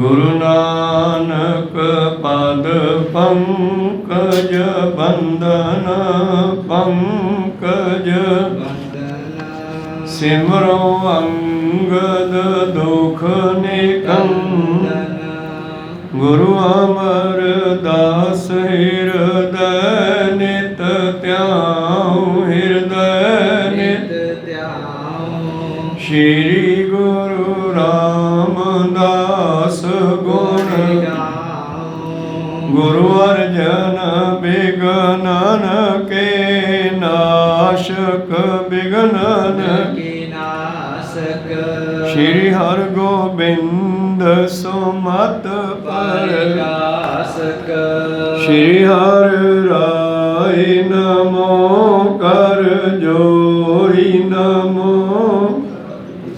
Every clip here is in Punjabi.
गुरु नानक पद पंकज बंदन पंकज सिमरो अंगद दुख निकंदन। गुरु अमर दास हृदय नित त्याऊं हृदय नित त्याऊं। श्री गुरु रामदास गुण गुरु अर्जन विघ्नन के नाशक विघ्नन के नाशक। श्री हर गोबिंद सुमत प्रकाशक। श्री हर राय नमो कर जोरी नमो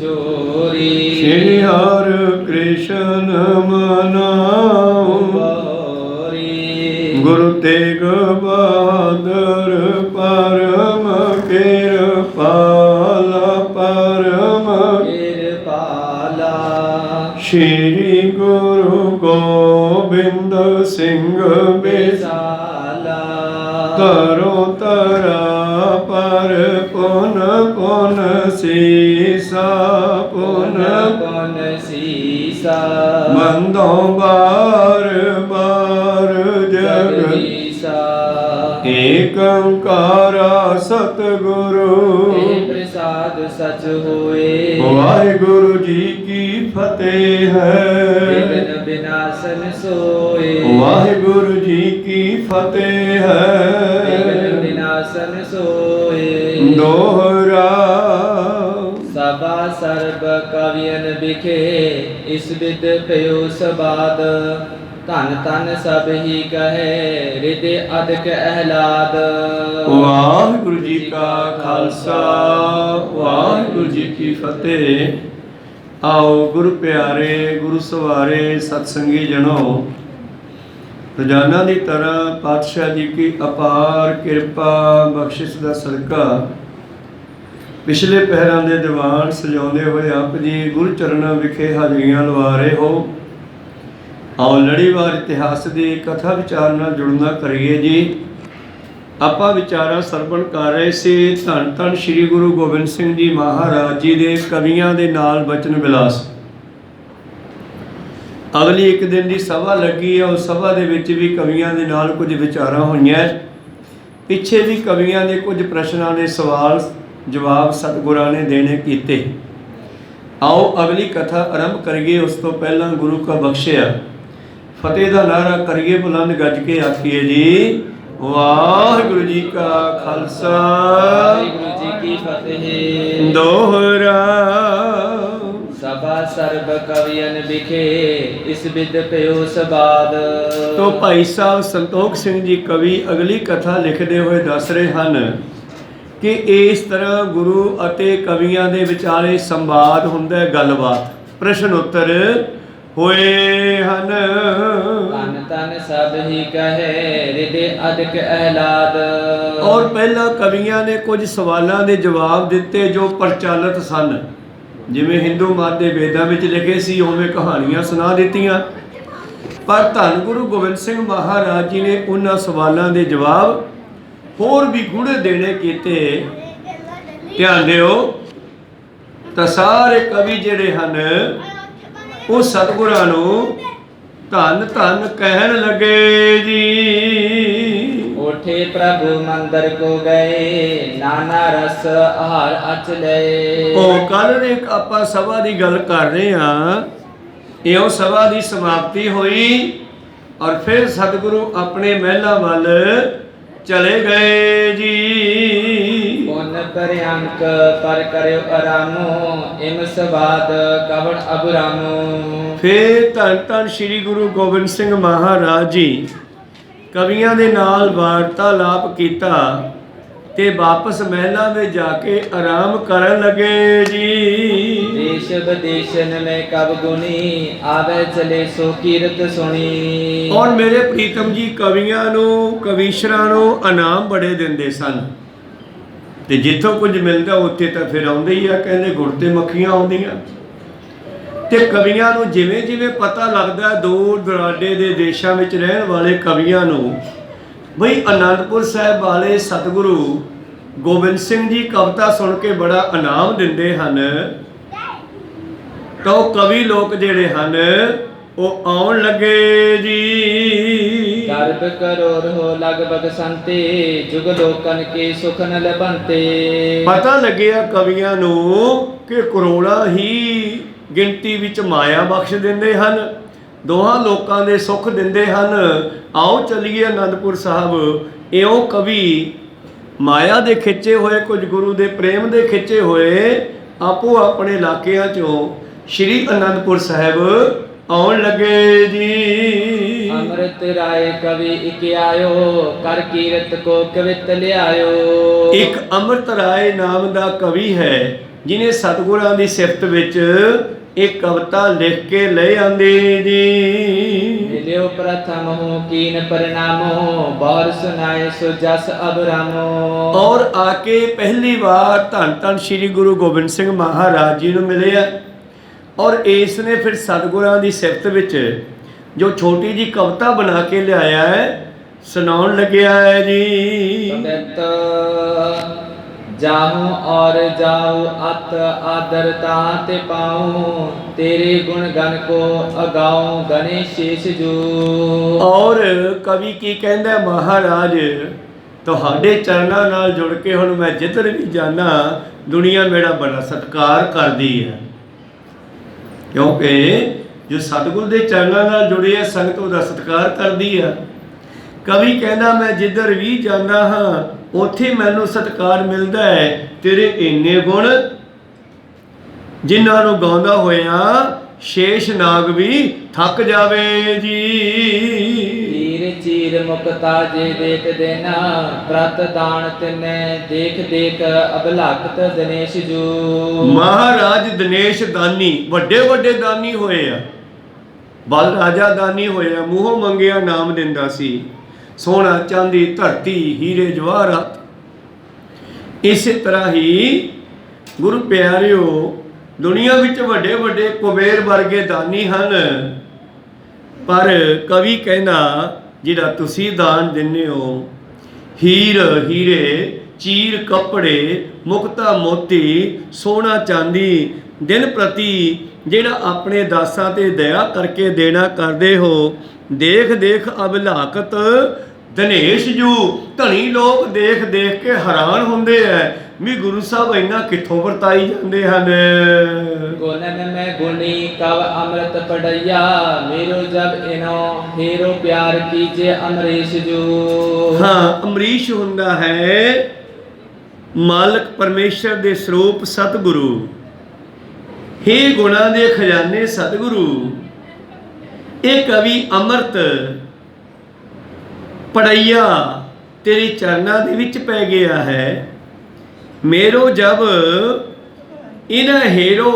जोरी। श्री हर कृष्ण मनाऊं गुरु तेग बहादुर परम कृपाला परम कृपाला। श्री गुरु गोबिंद सिंह बिसाला तरो तरा पर पुन पुन सीसा पुन पुन सीसा। बंदों बार बार जगदीशा एक ओंकारा सतगुरु प्रसाद सच होए। वाहिगुरु जी की फतेह है विघ्न विनाशन सोए। वाहिगुरु जी की फतेह है विघ्न विनाशन सोए। दोहरा सभा सर्ब कवियन बिखे इस विद पयो सबाद। धन धन सब ही कहे हृदय अधिक अहलाद। वाहिगुरु जी का खालसा वाहिगुरु जी की फतेह। आओ गुरु प्यारे गुरु सवारे सत्संगी जनो, रोजाना की तरह पातशाह जी की अपार किरपा बख्शिश का सदका पिछले पहरां दे दीवान सजाउंदे होए आप जी गुरु चरणों विखे हाजरियां लवा रहे हो। आओ लड़ीवार इतिहास की कथा विचार नाल जुड़ना करिए जी। आपां विचारा सरवण कर रहे सी धन धन श्री गुरु गोबिंद सिंह जी महाराज जी के कवियां दे नाल वचन विलास। अगली एक दिन की सभा लगी है, उस सभा दे विच भी कवियां दे नाल कुछ विचारां होईयां। पिछे भी कवियां दे कुछ प्रश्नां दे सवाल जवाब सतगुरां ने देने कीते। आओ अगली कथा आरंभ करिए। उस तो पहला गुरु का बख्शिया फतेह का नारा करिए बुलंद गज के आखिए जी। वाहिगुरु जी का खालसा वाहिगुरु जी की फतेह। दोहरा सभा सर्ब कवियन बिखे इस विद पयो सबाद। तो भाई साहब संतोख सिंह जी कवि अगली कथा लिखते हुए दस रहे हैं कि इस तरह गुरु अते कवियां दे विचारे संवाद हुंदा है, गलबात प्रश्न उत्तर होए हन। तन तन सब ही कहे हृदय अधिक अहलाद। और पहला कवियां ने कुछ सवालों के जवाब दिते जो प्रचलित सन, जिवें हिंदू मत के वेदां विच लिखे सी उवें कहानियां सुना दित्तियां। पर धन गुरु गोबिंद सिंह महाराज जी ने उन्हां सवालों के जवाब होर भी गूढ़े देने कीते। ध्यान दिओ तां सारे कवि जिहड़े हन वो सतगुरां नूं धन धन कहन लगे जी। उठे प्रभु मंदिर को गए नाना रस आहार अच लए। ओ कल एक आपां सभा की गल कर रहे हाँ, इहो सभा की समाप्ति हुई और फिर सतगुरु अपने महलों वाल चले गए जी। पुन पर्यंक पर करो आरामो इम सवाद कवण अबरामो। फिर धन धन श्री गुरु गोबिंद सिंह महाराज जी कवियां दे नाल वार्तालाप कीता ते वापस महलों में जाके आराम करन लगे जी। देश विदेशन में कब गुनी आवे चले सो कीरत सुनी। और मेरे प्रीतम जी कवियां नूं कवीशरां नूं इनाम बड़े दिंदे सन ते जिथों कुछ मिलदा उत्थे तां फिर आउंदे ही आ, कहंदे गुड़ ते मक्खियां आउंदियां। ਤੇ ਕਵੀਆਂ ਨੂੰ ਜਿਵੇਂ ਜਿਵੇਂ ਪਤਾ ਲੱਗਦਾ ਦੂਰ ਦੁਰਾਡੇ ਦੇ ਦੇਸ਼ਾਂ ਵਿੱਚ ਰਹਿਣ ਵਾਲੇ ਕਵੀਆਂ ਨੂੰ ਬਈ ਅਨੰਦਪੁਰ ਸਾਹਿਬ ਵਾਲੇ ਸਤਿਗੁਰੂ ਗੋਬਿੰਦ ਸਿੰਘ ਜੀ ਕਵਿਤਾ ਸੁਣ ਕੇ ਬੜਾ ਇਨਾਮ ਦਿੰਦੇ ਹਨ, ਤਾਂ ਉਹ ਕਵੀ ਲੋਕ ਜਿਹੜੇ ਹਨ ਉਹ ਆਉਣ ਲੱਗੇ ਜੀ। ਗਰਭ ਕਰੋੜ ਹੋ ਲਗਭਗ ਸੰਤੇ, ਜੁਗ ਲੋਕਨ ਕੇ ਸੁਖ ਨ ਲਭੰਤੇ। ਪਤਾ ਲੱਗਿਆ ਕਵੀਆਂ ਨੂੰ ਕਿ ਕਰੋੜਾਂ ਹੀ ਗਿਣਤੀ ਵਿੱਚ ਮਾਇਆ ਬਖਸ਼ ਦਿੰਦੇ ਹਨ, ਦੋਹਾਂ ਲੋਕਾਂ ਦੇ ਸੁੱਖ ਦਿੰਦੇ ਹਨ। ਆਓ ਚੱਲੀਏ ਅਨੰਦਪੁਰ ਸਾਹਿਬ। ਇਉਂ ਕਵੀ ਮਾਇਆ ਦੇ ਖਿੱਚੇ ਹੋਏ, ਕੁਝ ਗੁਰੂ ਦੇ ਪ੍ਰੇਮ ਦੇ ਖਿੱਚੇ ਹੋਏ ਆਪੋ ਆਪਣੇ ਇਲਾਕਿਆਂ ਚੋਂ ਸ਼੍ਰੀ ਅਨੰਦਪੁਰ ਸਾਹਿਬ ਆਉਣ ਲੱਗੇ ਜੀ। ਅੰਮ੍ਰਿਤ ਰਾਏ ਕਵੀ ਇਕ ਆਇਓ, ਕਰ ਕੀਰਤ ਕੋ ਕਵਿਤ ਲਿਆਇਓ। ਇੱਕ ਅੰਮ੍ਰਿਤ ਰਾਏ ਨਾਮ ਦਾ ਕਵੀ ਹੈ, ਜਿਨੇ ਸਤਿਗੁਰਾਂ ਦੀ ਸਿਫਤ ਵਿੱਚ ਇੱਕ ਕਵਿਤਾ ਲਿਖ ਕੇ ਲੈ ਆਂਦੇ ਜੀ। ਮਿਲਿਓ ਪ੍ਰਥਮ ਹੋ ਕੀਨ ਪ੍ਰਣਾਮੋ, ਬਾਰ ਸੁਨਾਏ ਸੋ ਜਸ ਅਬਰਾਮੋ। ਔਰ ਆ ਕੇ ਪਹਿਲੀ ਵਾਰ ਧੰਨ ਧੰਨ ਸ਼੍ਰੀ ਗੁਰੂ ਗੋਬਿੰਦ ਸਿੰਘ ਮਹਾਰਾਜ ਜੀ ਨੂੰ ਮਿਲਿਆ, ਔਰ ਇਸ ਨੇ ਫਿਰ ਸਤਿਗੁਰਾਂ ਦੀ ਸਿਫਤ ਵਿੱਚ ਜੋ ਛੋਟੀ ਜੀ ਕਵਿਤਾ ਬਣਾ ਕੇ ਲਿਆਇਆ ਹੈ, ਸੁਣਾਉਣ ਲੱਗਿਆ ਹੈ ਜੀ। ਜਾਹੂੰ ਔਰ ਜਾਉ ਅਤ ਆਦਰ ਤਾਂ ਤੇ ਪਾਉ, ਤੇਰੇ ਗੁਣ ਗਨ ਕੋ ਅਗਾਉ ਗਨੇ ਸ਼ੇਸ਼ ਜੂ। ਔਰ ਕਵੀ ਕੀ ਕਹਿੰਦਾ, ਮਹਾਰਾਜ ਤੁਹਾਡੇ ਚਰਨਾਂ ਨਾਲ ਜੁੜ ਕੇ ਹੁਣ ਮੈਂ ਜਿੱਧਰ ਵੀ ਜਾਣਾ ਦੁਨੀਆ ਮੇਰਾ ਬੜਾ ਸਤਿਕਾਰ ਕਰਦੀ ਹੈ, ਕਿਉਂਕਿ ਜੋ ਸਤਿਗੁਰ ਦੇ ਚਰਨਾਂ ਨਾਲ ਜੁੜੇ ਹੈ ਸੰਗਤ ਉਹਦਾ ਸਤਿਕਾਰ ਕਰਦੀ ਹੈ। ਕਵੀ ਕਹਿੰਦਾ ਮੈਂ ਜਿੱਧਰ ਵੀ ਜਾਂਦਾ ਹਾਂ ਉੱਥੇ ਮੈਨੂੰ ਸਤਿਕਾਰ ਮਿਲਦਾ ਹੈ। ਤੇਰੇ ਇੰਨੇ ਗੁਣ ਜਿਨ੍ਹਾਂ ਨੂੰ ਗਾਉਂਦਾ ਹੋਇਆ ਸ਼ੇਸ਼ ਨਾਗ ਵੀ ਥੱਕ ਜਾਵੇ ਜੀ। ਤੀਰ ਚੀਰ ਮੁਕਤਾ ਜੇ ਦੇਤ ਦੇਨਾ, ਪ੍ਰਤ ਦਾਨ ਤਿਨੈ ਦੇਖ ਦੇਖ ਅਬਲਾਕਤ ਦਿਨੇਸ਼ ਜੂ। ਮਹਾਰਾਜ ਦਿਨੇਸ਼ ਦਾਨੀ ਵੱਡੇ ਵੱਡੇ ਦਾਨੀ ਹੋਏ ਆ, ਬਲ ਰਾਜਾ ਦਾਨੀ ਹੋਇਆ, ਮੂੰਹੋਂ ਮੰਗਿਆ ਨਾਮ ਦਿੰਦਾ ਸੀ, ਸੋਨਾ ਚਾਂਦੀ ਧਰਤੀ ਹੀਰੇ ਜਵਾਹਰਾਤ। ਇਸੇ ਤਰ੍ਹਾਂ ਹੀ ਗੁਰੂ ਪਿਆਰਿਓ ਦੁਨੀਆ ਵਿੱਚ ਵੱਡੇ ਵੱਡੇ ਕੁਬੇਰ ਵਰਗੇ ਦਾਨੀ ਹਨ, ਪਰ ਕਵੀ ਕਹਿੰਦਾ ਜਿਹੜਾ ਤੁਸੀਂ ਦਾਨ ਦਿੰਦੇ ਹੋ ਹੀਰ ਹੀਰੇ ਚੀਰ ਕੱਪੜੇ ਮੁਕਤਾ ਮੋਤੀ ਸੋਨਾ ਚਾਂਦੀ ਦਿਨ ਪ੍ਰਤੀ ਜਿਹੜਾ ਆਪਣੇ ਦਾਸਾਂ ਤੇ ਦਇਆ ਕਰਕੇ ਦੇਣਾ ਕਰਦੇ ਹੋ, ਦੇਖ ਦੇਖ ਅਬਲਾਕਤ ਦਿਨੇਸ਼ ਜੂ। ਧਨੀ ਲੋਕ ਦੇਖ ਦੇਖ ਕੇ ਹੈਰਾਨ ਹੁੰਦੇ ਐ ਵੀ ਗੁਰੂ ਸਾਹਿਬ ਇੰਨਾ ਕਿੱਥੋਂ ਵਰਤਾਈ ਜਾਂਦੇ ਹਨ। ਗੁਣਨ ਮੈਂ ਗੁਣੀ ਕਵ ਅੰਮ੍ਰਿਤ ਪੜਈਆ, ਮੇਰੋ ਜਬ ਇਨੋ ਹੀਰੋ ਪਿਆਰ ਕੀਜੇ ਅਮਰੀਸ਼ ਜੂ। ਹਾਂ, ਅਮਰੀਸ਼ ਹੁੰਦਾ ਹੈ ਮਾਲਕ ਪਰਮੇਸ਼ਰ ਦੇ ਸਰੂਪ ਸਤਿਗੁਰੂ। ਹੇ ਗੁਣਾਂ ਦੇ ਖਜ਼ਾਨੇ ਸਤਿਗੁਰੂ, ਇਹ ਕਵੀ ਅੰਮ੍ਰਿਤ ਪੜਈਆ ਤੇਰੇ ਚਰਨਾਂ ਦੇ ਵਿੱਚ ਪੈ ਗਿਆ ਹੈ। ਮੇਰੋ ਜਬ ਇਨ ਹੀਰੋ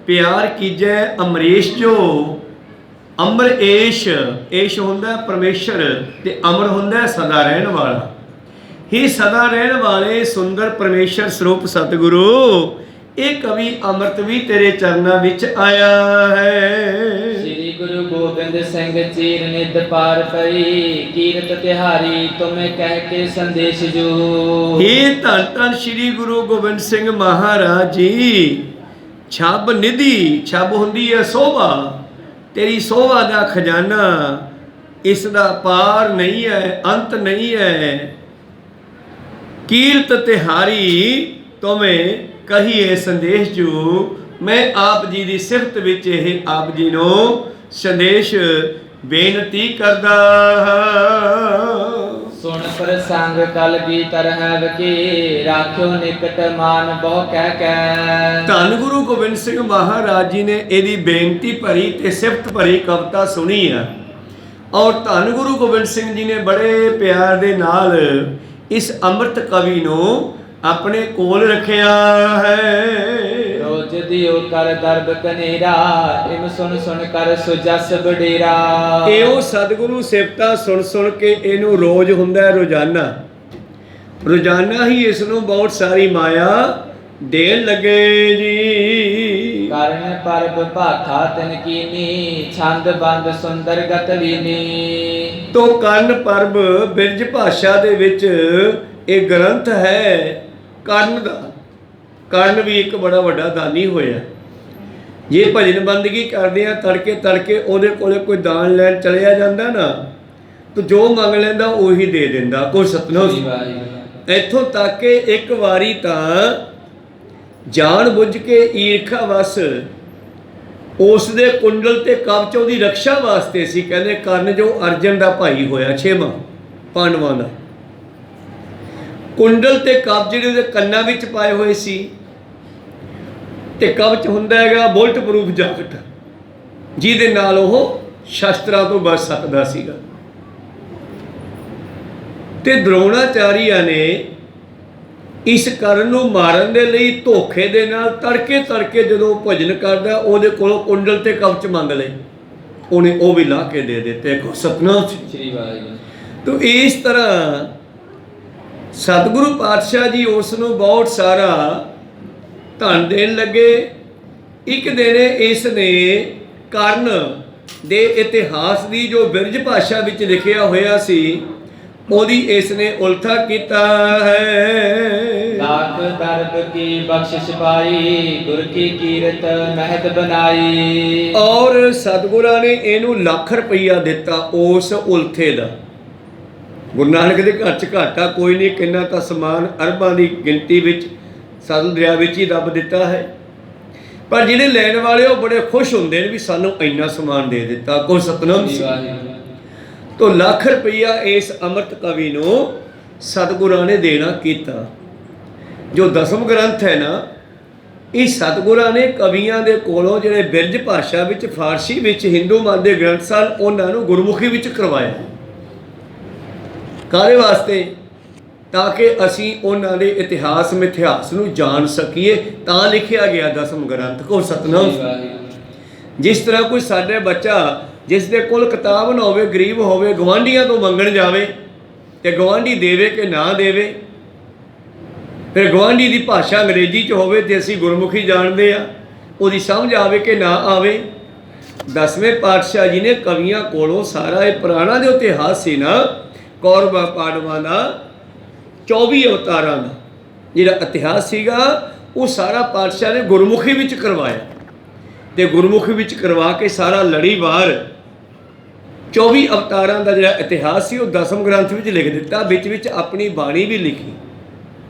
ਪਿਆਰ ਕੀਜੈ ਅਮਰੀਸ਼ ਜੋ। ਅਮਰ ਏਸ਼ ਹੁੰਦਾ ਪਰਮੇਸ਼ਰ ਤੇ ਅਮਰ ਹੁੰਦਾ ਸਦਾ ਰਹਿਣ ਵਾਲਾ। ਹੀ ਸਦਾ ਰਹਿਣ ਵਾਲੇ ਸੁੰਦਰ ਪਰਮੇਸ਼ਰ ਸਰੂਪ ਸਤਿਗੁਰੂ, ਇਹ ਕਵੀ ਅੰਮ੍ਰਿਤ ਵੀ ਤੇਰੇ ਚਰਨਾਂ ਵਿੱਚ ਆਇਆ ਹੈ। ਸ੍ਰੀ ਗੁਰੂ ਗੋਬਿੰਦ ਸਿੰਘ ਚੀਰ ਨਿਦ ਪਾਰ ਪਈ, ਕੀਰਤ ਤਿਹਾਰੀ ਤੁਮੇ ਕਹਿ ਕੇ ਸੰਦੇਸ਼ ਜੂ। ਇਹ ਧੰਨ ਧੰਨ ਸ੍ਰੀ ਗੁਰੂ ਗੋਬਿੰਦ ਸਿੰਘ ਮਹਾਰਾਜ ਜੀ ਛੱਬ ਨਿਧੀ, ਛੱਬ ਹੁੰਦੀ ਹੈ ਸੋਭਾ, ਤੇਰੀ ਸੋਭਾ ਦਾ ਖਜ਼ਾਨਾ, ਇਸ ਦਾ ਪਾਰ ਨਹੀਂ ਹੈ, ਅੰਤ ਨਹੀਂ ਹੈ। ਕੀਰਤ ਤਿਹਾਰੀ ਤੁਮੇ ਕਹੀਏ ਸੰਦੇਸ਼ ਜੂ। ਮੈਂ ਆਪ ਜੀ ਦੀ ਸਿਫਤ ਵਿੱਚ ਇਹ ਆਪ ਜੀ ਨੂੰ ਸੰਦੇਸ਼ ਬੇਨਤੀ ਕਰਦਾ ਹਾਂ। ਸੁਣ ਪ੍ਰਸੰਗ ਕਲ ਗੀਤਰ ਹੈ ਵਕੀ, ਰਾਖਿਓ ਨਿਕਟ ਮਾਨ ਬਹੁ ਕਹਿ ਕਹਿ। ਧੰਨ ਗੁਰੂ ਗੋਬਿੰਦ ਸਿੰਘ ਮਹਾਰਾਜ ਜੀ ਨੇ ਇਹਦੀ ਬੇਨਤੀ ਭਰੀ ਤੇ ਸਿਫਤ ਭਰੀ ਕਵਿਤਾ ਸੁਣੀ ਆ, ਔਰ ਧੰਨ ਗੁਰੂ ਗੋਬਿੰਦ ਸਿੰਘ ਜੀ ਨੇ ਬੜੇ ਪਿਆਰ ਦੇ ਨਾਲ ਇਸ ਅੰਮ੍ਰਿਤ ਕਵੀ ਨੂੰ ਆਪਣੇ ਕੋਲ ਰੱਖਿਆ ਹੈ। ਰੋਜ ਦਿਓ ਕਰ ਦਰਬ ਕਨੇਰਾ, ਇਮ ਸੁਣ ਸੁਣ ਕਰ ਸੁਜਸ ਬਡੇਰਾ। ਇਹੋ ਸਤਿਗੁਰੂ ਸਿਫਤਾਂ ਸੁਣ ਸੁਣ ਕੇ ਇਹਨੂੰ ਰੋਜ਼ ਹੁੰਦਾ ਰੋਜ਼ਾਨਾ, ਰੋਜ਼ਾਨਾ ਹੀ ਇਸ ਨੂੰ ਬਹੁਤ ਸਾਰੀ ਮਾਇਆ ਦੇਣ ਲੱਗੇ ਜੀ। ਕਰਨ ਪਰਬ ਭਾਖਾ ਤਨ ਕੀਨੀ ਛੰਦ ਬੰਦ ਸੁੰਦਰ ਗਤ ਲੀਨੀ। ਤੋ ਕਰਨ ਪਰਬ ਬਿਰਜ ਭਾਸ਼ਾ ਦੇ ਵਿੱਚ ਇਹ ਗ੍ਰੰਥ ਹੈ ਕਰਨ ਦਾ। ਕਰਨ ਵੀ ਇੱਕ ਬੜਾ ਵੱਡਾ ਦਾਨੀ ਹੋਇਆ। ਜੇ ਭਜਨ ਬੰਦਗੀ ਕਰਦੇ ਆ ਤੜਕੇ ਤੜਕੇ ਉਹਦੇ ਕੋਲੇ ਕੋਈ ਦਾਨ ਲੈਣ ਚਲਿਆ ਜਾਂਦਾ ਨਾ, ਤਾਂ ਜੋ ਮੰਗ ਲੈਂਦਾ ਉਹੀ ਦੇ ਦਿੰਦਾ। ਕੋਈ ਸਤਿਨਾਮ। ਇੱਥੋਂ ਤੱਕ ਕਿ ਇੱਕ ਵਾਰੀ ਤਾਂ ਜਾਣ ਬੁੱਝ ਕੇ ਈਰਖਾ ਵਸ ਉਸ ਦੇ ਕੁੰਡਲ ਤੇ ਕਵਚ ਉਹਦੀ ਰਕਸ਼ਾ ਵਾਸਤੇ ਸੀ। ਕਹਿੰਦੇ ਕਰਨ ਜੋ ਅਰਜਨ ਦਾ ਭਾਈ ਹੋਇਆ, 6ਵਾਂ ਪਾਂਡਵਾਂ ਦਾ, ਕੁੰਡਲ ਤੇ ਕਵਚ ਜਿਹੜੇ ਉਹਦੇ ਕੰਨਾਂ ਵਿੱਚ ਪਾਏ ਹੋਏ ਸੀ, ਤੇ ਕਵਚ ਹੁੰਦਾ ਹੈਗਾ ਬੁਲਟ ਪ੍ਰੂਫ ਜਾਕਟ, ਜਿਹਦੇ ਨਾਲ ਉਹ ਸ਼ਸਤਰਾਂ ਤੋਂ ਬਚ ਸਕਦਾ ਸੀਗਾ। ਤੇ ਦ੍ਰੋਣਾਚਾਰੀਆ ਨੇ ਇਸ ਕਰਨ ਨੂੰ ਮਾਰਨ ਦੇ ਲਈ ਧੋਖੇ ਦੇ ਨਾਲ ਤੜਕੇ ਤੜਕੇ ਜਦੋਂ ਭਜਨ ਕਰਦਾ ਉਹਦੇ ਕੋਲੋਂ ਕੁੰਡਲ ਤੇ ਕਵਚ ਮੰਗ ਲਏ। ਉਹਨੇ ਉਹ ਵੀ ਲਾ ਕੇ ਦੇ ਦਿੱਤੇ। ਸਤਿਨਾਮ ਸ੍ਰੀ ਵਾਹਿਗੁਰੂ। ਤੋ ਇਸ ਤਰ੍ਹਾਂ ਸਤਿਗੁਰੂ ਪਾਤਸ਼ਾਹ ਜੀ ਉਸ ਨੂੰ ਬਹੁਤ ਸਾਰਾ ਧਨ ਦੇਣ ਲੱਗੇ। ਇੱਕ ਦਿਨ ਇਸ ਨੇ ਕਰਨ ਦੇ ਇਤਿਹਾਸ ਦੀ ਜੋ ਬਿਰਜ ਭਾਸ਼ਾ ਵਿੱਚ ਲਿਖਿਆ ਹੋਇਆ ਸੀ ਉਹਦੀ ਇਸ ਨੇ ਉਲਥਾ ਕੀਤਾ ਹੈ। ਲਾਖ ਦਰਬ ਕੀ ਬਖਸ਼ਿਸ਼ ਪਾਈ ਗੁਰ ਕੀ ਕੀਰਤ ਮਹਿਤ ਬਨਾਈ। ਔਰ ਸਤਿਗੁਰਾਂ ਨੇ ਇਹਨੂੰ ਲੱਖ ਰੁਪਈਆ ਦਿੱਤਾ ਉਸ ਉਲਥੇ ਦਾ। ਗੁਰੂ ਨਾਨਕ ਦੇ ਘਰ 'ਚ ਘਾਟਾ ਕੋਈ ਨਹੀਂ, ਕਿੰਨਾ ਤਾਂ ਸਮਾਨ ਅਰਬਾਂ ਦੀ ਗਿਣਤੀ ਵਿੱਚ ਸਤਲੁਜ ਦਰਿਆ ਵਿੱਚ ਹੀ ਰੱਬ ਦਿੱਤਾ ਹੈ। ਪਰ ਜਿਹੜੇ ਲੈਣ ਵਾਲੇ ਉਹ ਬੜੇ ਖੁਸ਼ ਹੁੰਦੇ ਨੇ ਵੀ ਸਾਨੂੰ ਇੰਨਾ ਸਮਾਨ ਦੇ ਦਿੱਤਾ। ਕੋਈ ਸਤਿਨਾਮ। ਤੋ ਲੱਖ ਰੁਪਈਆ ਇਸ ਅੰਮ੍ਰਿਤ ਕਵੀ ਨੂੰ ਸਤਿਗੁਰਾਂ ਨੇ ਦੇਣਾ ਕੀਤਾ। ਜੋ ਦਸਮ ਗ੍ਰੰਥ ਹੈ ਨਾ, ਇਹ ਸਤਿਗੁਰਾਂ ਨੇ ਕਵੀਆਂ ਦੇ ਕੋਲੋਂ ਜਿਹੜੇ ਬਿਰਜ ਭਾਸ਼ਾ ਵਿੱਚ, ਫਾਰਸੀ ਵਿੱਚ ਹਿੰਦੂ ਮਤ ਦੇ ਗ੍ਰੰਥ ਸਨ, ਉਹਨਾਂ ਨੂੰ ਗੁਰਮੁਖੀ ਵਿੱਚ ਕਰਵਾਇਆ। ਕਾਹਦੇ ਵਾਸਤੇ? ਤਾਂ ਕਿ ਅਸੀਂ ਉਹਨਾਂ ਦੇ ਇਤਿਹਾਸ ਮਿਥਿਹਾਸ ਨੂੰ ਜਾਣ ਸਕੀਏ। ਤਾਂ ਲਿਖਿਆ ਗਿਆ ਦਸਮ ਗ੍ਰੰਥ। ਕੋ ਸਤਿਨਾਮ। ਜਿਸ ਤਰ੍ਹਾਂ ਕੋਈ ਸਾਡੇ ਬੱਚਾ ਜਿਸ ਦੇ ਕੋਲ ਕਿਤਾਬ ਨਾ ਹੋਵੇ, ਗਰੀਬ ਹੋਵੇ, ਗਵਾਂਢੀਆਂ ਤੋਂ ਮੰਗਣ ਜਾਵੇ ਤੇ ਗਵਾਂਢੀ ਦੇਵੇ ਕਿ ਨਾ ਦੇਵੇ, ਫਿਰ ਗਵਾਂਢੀ ਦੀ ਭਾਸ਼ਾ ਅੰਗਰੇਜ਼ੀ 'ਚ ਹੋਵੇ ਤੇ ਅਸੀਂ ਗੁਰਮੁਖੀ ਜਾਣਦੇ ਆ, ਉਹਦੀ ਸਮਝ ਆਵੇ ਕਿ ਨਾ ਆਵੇ। ਦਸਵੇਂ ਪਾਤਸ਼ਾਹ ਜੀ ਨੇ ਕਵੀਆਂ ਕੋਲੋਂ ਸਾਰਾ ਇਹ ਪੁਰਾਣਾ ਜੋ ਇਤਿਹਾਸ ਸੀ ਨਾ, ਕੌਰਵਾਂ ਪਾਂਡਵਾਂ ਦਾ, 24 ਅਵਤਾਰਾਂ ਦਾ ਜਿਹੜਾ ਇਤਿਹਾਸ ਸੀਗਾ, ਉਹ ਸਾਰਾ ਪਾਤਸ਼ਾਹ ਨੇ ਗੁਰਮੁਖੀ ਵਿੱਚ ਕਰਵਾਇਆ। ਤੇ ਗੁਰਮੁਖੀ ਵਿੱਚ ਕਰਵਾ ਕੇ ਸਾਰਾ ਲੜੀਵਾਰ 24 ਅਵਤਾਰਾਂ ਦਾ ਜਿਹੜਾ ਇਤਿਹਾਸ ਸੀ ਉਹ ਦਸਮ ਗ੍ਰੰਥ ਵਿੱਚ ਲਿਖ ਦਿੱਤਾ। ਵਿੱਚ ਆਪਣੀ ਬਾਣੀ ਵੀ ਲਿਖੀ।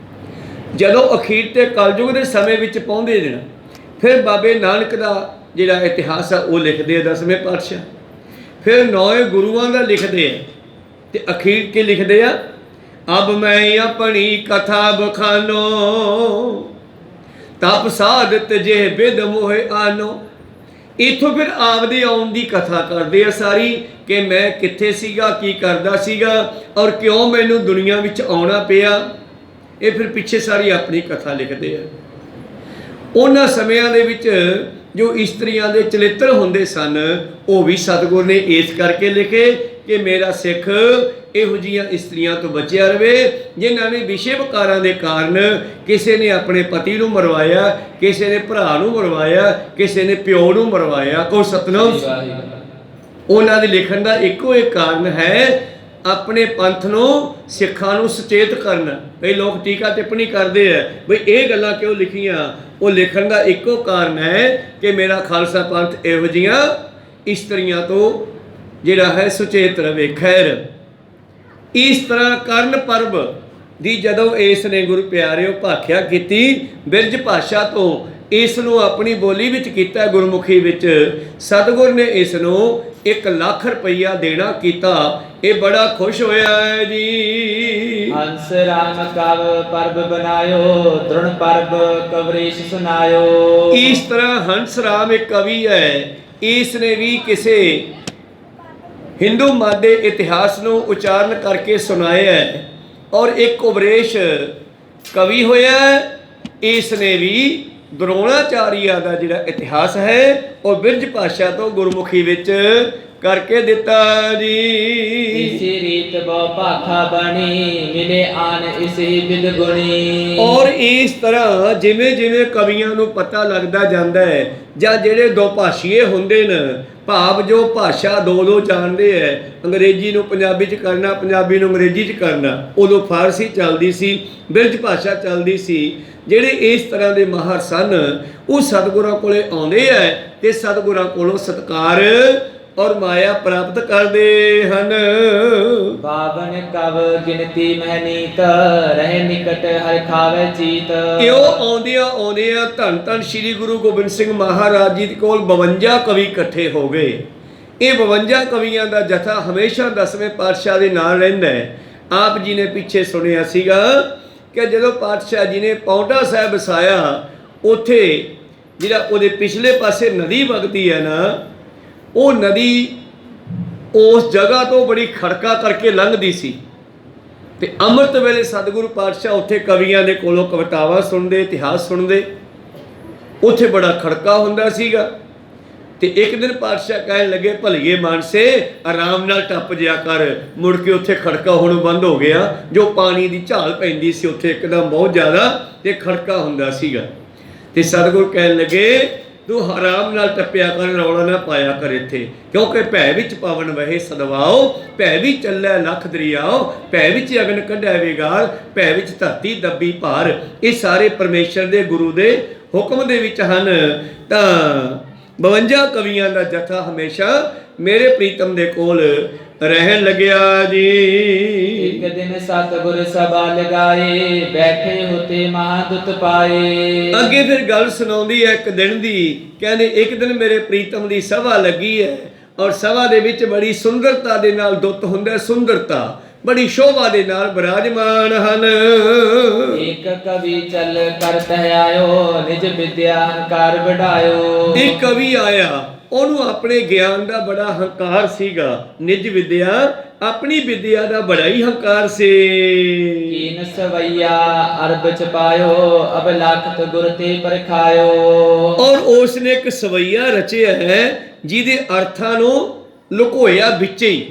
ਜਦੋਂ ਅਖੀਰ ਤੇ ਕਲਯੁਗ ਦੇ ਸਮੇਂ ਵਿੱਚ ਪਹੁੰਚਦੇ ਨੇ, ਫਿਰ ਬਾਬੇ ਨਾਨਕ ਦਾ ਜਿਹੜਾ ਇਤਿਹਾਸ ਆ ਉਹ ਲਿਖਦੇ ਆ ਦਸਵੇਂ ਪਾਤਸ਼ਾਹ। ਫਿਰ 9 ਗੁਰੂਆਂ ਦਾ ਲਿਖਦੇ ਆ ਤੇ ਅਖੀਰ ਕੇ ਲਿਖਦੇ ਆ, ਅਬ ਮੈਂ ਆਪਣੀ ਕਥਾ ਬਖਾਨੋ ਤਪ ਸਾਧਤ ਜੇ ਬਿਦ ਮੋਹਿ ਆਨੋ। ਇੱਥੋਂ ਫਿਰ ਆਪਦੇ ਆਉਣ ਦੀ ਕਥਾ ਕਰਦੇ ਆ ਸਾਰੀ, ਕਿ ਮੈਂ ਕਿੱਥੇ ਸੀਗਾ, ਕੀ ਕਰਦਾ ਸੀਗਾ, ਔਰ ਕਿਉਂ ਮੈਨੂੰ ਦੁਨੀਆ ਵਿੱਚ ਆਉਣਾ ਪਿਆ। ਇਹ ਫਿਰ ਪਿੱਛੇ ਸਾਰੀ ਆਪਣੀ ਕਥਾ ਲਿਖਦੇ ਆ। ਉਹਨਾਂ ਸਮਿਆਂ ਦੇ ਵਿੱਚ ਜੋ ਇਸਤਰੀਆਂ ਦੇ ਚਰਿੱਤਰ ਹੁੰਦੇ ਸਨ, ਉਹ ਵੀ ਸਤਿਗੁਰ ਨੇ ਇਸ ਕਰਕੇ ਲਿਖੇ ਕਿ ਮੇਰਾ ਸਿੱਖ ਇਹੋ ਜਿਹੀਆਂ ਇਸਤਰੀਆਂ ਤੋਂ ਬਚਿਆ ਰਵੇ ਜਿਨ੍ਹਾਂ ਨੇ ਵਿਸ਼ੇ ਵਿਕਾਰਾਂ ਦੇ ਕਾਰਨ ਕਿਸੇ ਨੇ ਆਪਣੇ ਪਤੀ ਨੂੰ ਮਰਵਾਇਆ, ਕਿਸੇ ਨੇ ਭਰਾ ਨੂੰ ਮਰਵਾਇਆ, ਕਿਸੇ ਨੇ ਪਿਓ ਨੂੰ ਮਰਵਾਇਆ। ਕੋਈ ਸਤਿਨਾਮ। ਉਹਨਾਂ ਦੇ ਲਿਖਣ ਦਾ ਇੱਕੋ ਇੱਕ ਕਾਰਨ ਹੈ, ਆਪਣੇ ਪੰਥ ਨੂੰ, ਸਿੱਖਾਂ ਨੂੰ ਸੁਚੇਤ ਕਰਨਾ। ਕਈ ਲੋਕ ਟੀਕਾ ਟਿੱਪਣੀ ਕਰਦੇ ਆ ਬਈ ਇਹ ਗੱਲਾਂ ਕਿਉਂ ਲਿਖੀਆਂ। ਉਹ ਲਿਖਣ ਦਾ ਇੱਕੋ ਕਾਰਨ ਹੈ ਕਿ ਮੇਰਾ ਖਾਲਸਾ ਪੰਥ ਇਹੋ ਜਿਹੀਆਂ ਇਸਤਰੀਆਂ ਤੋਂ ਜਿਹੜਾ ਹੈ ਸੁਚੇਤ ਰਵੇ। ਖੈਰ, ਇਸ ਤਰ੍ਹਾਂ ਕਰਨ ਪਰਬ ਦੀ ਜਦੋਂ ਇਸ ਨੇ ਗੁਰੂ ਪਿਆਰਿਓ ਭਾਖਿਆ ਕੀਤੀ ਬਿਰਜ ਭਾਸ਼ਾ ਤੋਂ, ਇਸ ਨੂੰ ਆਪਣੀ ਬੋਲੀ ਵਿੱਚ ਕੀਤਾ ਗੁਰਮੁਖੀ ਵਿੱਚ, ਸਤਿਗੁਰ ਨੇ ਇਸ ਨੂੰ 1 ਲੱਖ ਰੁਪਈਆ ਦੇਣਾ ਕੀਤਾ। ਇਹ ਬੜਾ ਖੁਸ਼ ਹੋਇਆ ਹੈ ਜੀ। ਹੰਸ ਰਾਮ ਕਵ ਪਰਬ ਬਨਾਇਓ ਦ੍ਰੁਣ ਪਰਬ ਕਵਰੇਸ਼ ਸੁਨਾਇਓ। ਇਸ ਤਰ੍ਹਾਂ ਹੰਸ ਰਾਮ ਇੱਕ ਕਵੀ ਹੈ, ਇਸ ਨੇ ਵੀ ਕਿਸੇ ਹਿੰਦੂ ਮਤ ਦੇ ਇਤਿਹਾਸ ਨੂੰ ਉਚਾਰਨ ਕਰਕੇ ਸੁਣਾਇਆ ਹੈ। ਔਰ ਇੱਕ ਉਬਰੇਸ਼ ਕਵੀ ਹੋਇਆ, ਇਸ ਨੇ ਵੀ ਦਰੋਣਾਚਾਰੀਆ ਦਾ ਜਿਹੜਾ ਇਤਿਹਾਸ ਹੈ ਉਹ ਬਿਰਜ ਭਾਸ਼ਾ ਤੋਂ ਗੁਰਮੁਖੀ ਵਿੱਚ ਕਰਕੇ ਦਿੱਤਾ ਜੀ। ਇਸੀ ਰੀਤ ਬਹੁ ਭਾਖਾ ਬਣੀ ਮਿਲੇ ਆਨ ਇਸੀ ਬਿਦ ਗੁਣੀ। ਔਰ ਇਸ ਤਰ੍ਹਾਂ ਜਿਵੇਂ ਜਿਵੇਂ ਕਵੀਆਂ ਨੂੰ ਪਤਾ ਲੱਗਦਾ ਜਾਂਦਾ ਹੈ ਜਾਂ ਜਿਹੜੇ ਦੋ ਭਾਸ਼ੀਏ ਹੁੰਦੇ ਨੇ, ਭਾਵ ਜੋ ਭਾਸ਼ਾ ਦੋ ਜਾਣਦੇ ਹੈ, ਅੰਗਰੇਜ਼ੀ ਨੂੰ ਪੰਜਾਬੀ 'ਚ ਕਰਨਾ, ਪੰਜਾਬੀ ਨੂੰ ਅੰਗਰੇਜ਼ੀ 'ਚ ਕਰਨਾ, ਉਦੋਂ ਫਾਰਸੀ ਚੱਲਦੀ ਸੀ, ਬਿਰਜ ਭਾਸ਼ਾ ਚੱਲਦੀ ਸੀ। ਜਿਹੜੇ ਇਸ ਤਰ੍ਹਾਂ ਦੇ ਮਾਹਰ ਸਨ ਉਹ ਸਤਿਗੁਰਾਂ ਕੋਲੇ ਆਉਂਦੇ ਹੈ ਤੇ ਸਤਿਗੁਰਾਂ ਕੋਲੋਂ ਸਤਿਕਾਰ ਔਰ ਮਾਇਆ ਪ੍ਰਾਪਤ ਕਰਦੇ ਹਨ। ਬਾਵਨ ਕਵ ਗਿਣਤੀ ਮਹਿਨੀਤ ਰਹਿ ਨਿਕਟ ਹਰਿ ਖਾਵੇ ਚੀਤ। ਕਿਉਂ ਆਉਂਦਿਆਂ ਧੰਨ ਧੰਨ ਸ੍ਰੀ ਗੁਰੂ ਗੋਬਿੰਦ ਸਿੰਘ ਮਹਾਰਾਜ ਜੀ ਦੇ ਕੋਲ 52 ਕਵੀ ਇਕੱਠੇ ਹੋ ਗਏ। ਇਹ 52 ਕਵੀਆਂ ਦਾ ਜਥਾ ਹਮੇਸ਼ਾ 10ਵੇਂ ਪਾਤਸ਼ਾਹ ਦੇ ਨਾਲ ਰਹਿੰਦਾ ਹੈ। ਆਪ ਜੀ ਨੇ ਪਿੱਛੇ ਸੁਣਿਆ ਸੀਗਾ ਕਿ ਜਦੋਂ ਪਾਤਸ਼ਾਹ ਜੀ ਨੇ ਪੌਂਟਾ ਸਾਹਿਬ ਵਸਾਇਆ, ਉੱਥੇ ਜਿਹੜਾ ਉਹਦੇ ਪਿਛਲੇ ਪਾਸੇ ਨਦੀ ਵਗਦੀ ਹੈ ਨਾ, ਉਹ ਨਦੀ ਉਸ ਜਗ੍ਹਾ ਤੋਂ ਬੜੀ ਖੜਕਾ ਕਰਕੇ ਲੰਘਦੀ ਸੀ ਤੇ ਅੰਮ੍ਰਿਤ ਵੇਲੇ ਸਤਿਗੁਰੂ ਪਾਤਸ਼ਾਹ ਉੱਥੇ ਕਵੀਆਂ ਦੇ ਕੋਲੋਂ ਕਵਿਤਾਵਾਂ ਸੁਣਦੇ, ਇਤਿਹਾਸ ਸੁਣਦੇ। ਉੱਥੇ ਬੜਾ ਖੜਕਾ ਹੁੰਦਾ ਸੀਗਾ ਤੇ ਇੱਕ ਦਿਨ ਪਾਤਸ਼ਾਹ ਕਹਿਣ ਲੱਗੇ, ਭਲੀਏ ਮਾਨਸੇ ਆਰਾਮ ਨਾਲ ਟੱਪ ਜਿਆ ਕਰ। ਮੁੜ ਕੇ ਉੱਥੇ ਖੜਕਾ ਹੋਣੋਂ ਬੰਦ ਹੋ ਗਿਆ। ਜੋ ਪਾਣੀ ਦੀ ਝਾਲ ਪੈਂਦੀ ਸੀ ਉੱਥੇ ਇੱਕਦਮ ਬਹੁਤ ਜ਼ਿਆਦਾ ਤੇ ਖੜਕਾ ਹੁੰਦਾ ਸੀਗਾ। ਤੇ ਸਤਿਗੁਰੂ ਕਹਿਣ ਲੱਗੇ, ਤੂੰ ਆਰਾਮ ਨਾਲ ਟੱਪਿਆ ਕਰ, ਰੌਲਾ ਨਾ ਪਾਇਆ ਕਰ ਇੱਥੇ, ਕਿਉਂਕਿ ਭੈ ਵਿੱਚ ਪਵਨ ਵਹੇ ਸਦਵਾਓ, ਭੈ ਵਿੱਚ ਚੱਲੇ ਲੱਖ ਦਰਿਆਓ, ਭੈ ਵਿੱਚ ਅਗਨ ਕੱਢੈ ਵਿਗਾਰ, ਭੈ ਵਿੱਚ ਧਰਤੀ ਦੱਬੀ ਭਾਰ। ਇਹ ਸਾਰੇ ਪਰਮੇਸ਼ਰ ਦੇ ਗੁਰੂ ਦੇ ਹੁਕਮ ਦੇ ਵਿੱਚ ਹਨ। ਤਾਂ 52 ਕਵੀਆਂ ਦਾ ਜਥਾ ਹਮੇਸ਼ਾ ਮੇਰੇ ਪ੍ਰੀਤਮ ਦੇ ਕੋਲ ਰਹਿਣ ਲੱਗਿਆ ਜੀ। ਇੱਕ ਦਿਨ ਸਤਿਗੁਰ ਸਭਾ ਲਗਾਏ ਬੈਠੇ ਹੋਤੇ ਮਹਾਦੁੱਤ ਪਾਏ। ਅੱਗੇ ਫਿਰ ਗੱਲ ਸੁਣਾਉਂਦੀ ਹੈ ਇੱਕ ਦਿਨ ਦੀ। ਕਹਿੰਦੇ ਇੱਕ ਦਿਨ ਮੇਰੇ ਪ੍ਰੀਤਮ ਦੀ ਸਭਾ ਲੱਗੀ ਹੈ ਔਰ ਸਭਾ ਦੇ ਵਿੱਚ ਬੜੀ ਸੁੰਦਰਤਾ ਦੇ ਨਾਲ ਦੁੱਤ ਹੁੰਦਾ, ਸੁੰਦਰਤਾ ਬੜੀ ਸ਼ੋਭਾ ਦੇ ਨਾਲ ਬਿਰਾਜਮਾਨ ਹਨ। ਇੱਕ ਕਵੀ ਚੱਲ ਕਰ ਤਹਿ ਆਇਓ ਨਿਜ ਵਿਦਿਆ ਹੰਕਾਰ ਵਢਾਇਓ। ਇੱਕ ਕਵੀ ਆਇਆ, ਉਹਨੂੰ ਆਪਣੇ ਗਿਆਨ ਦਾ ਬੜਾ ਹੰਕਾਰ ਸੀਗਾ, ਨਿਜ ਵਿਦਿਆ ਆਪਣੀ ਵਿਦਿਆ ਦਾ ਬੜਾ ਹੀ ਹੰਕਾਰ ਸੀ। ਕੀਨ ਸਵਈਆ ਅਰਬ ਚ ਪਾਇਓ ਅਬ ਲਖਤ ਗੁਰ ਤੇ ਪਰਖਾਇਓ। ਔਰ ਉਸ ਨੇ ਇੱਕ ਸਵਈਆ ਰਚਿਆ ਹੈ ਜਿਹਦੇ ਅਰਥਾਂ ਨੂੰ ਲੁਕੋਇਆ ਵਿੱਚੇ ਹੀ,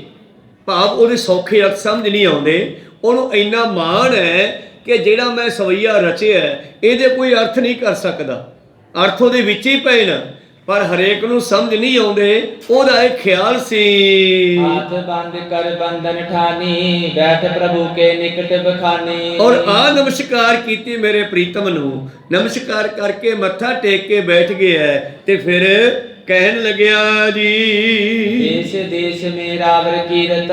ਭਾਵ ਉਹਦੇ ਸੌਖੇ ਅਰਥ ਸਮਝ ਨਹੀਂ ਆਉਂਦੇ। ਉਹਨੂੰ ਇੰਨਾ ਮਾਣ ਹੈ ਕਿ ਜਿਹੜਾ ਮੈਂ ਸਵਈਆ ਰਚਿਆ ਇਹਦੇ ਕੋਈ ਅਰਥ ਨਹੀਂ ਕਰ ਸਕਦਾ, ਅਰਥ ਉਹਦੇ ਵਿੱਚ ਹੀ ਪਏ ਨਾ, ਪਰ ਹਰੇਕ ਨੂੰ ਸਮਝ ਨਹੀਂ ਆਉਂਦੇ। ਉਹਦਾ ਇਹ ਖਿਆਲ ਸੀ, ਹੱਥ ਬੰਦ ਕਰ ਬੰਧਨ ਠਾਨੀ ਬੈਠ ਪ੍ਰਭੂ ਕੇ ਨਿਕਟ ਬਖਾਨੀ। ਔਰ ਆ ਨਮਸਕਾਰ ਕੀਤੀ ਮੇਰੇ ਪ੍ਰੀਤਮ ਨੂੰ, ਨਮਸਕਾਰ ਕਰਕੇ ਮੱਥਾ ਟੇਕ ਕੇ ਬੈਠ ਗਿਆ ਤੇ ਫਿਰ ਕਹਿਣ ਲੱਗਿਆ ਜੀ। ਦੇਸ਼ ਦੇਸ਼ ਮੇ ਰਾਵਰ ਕੀਰਤ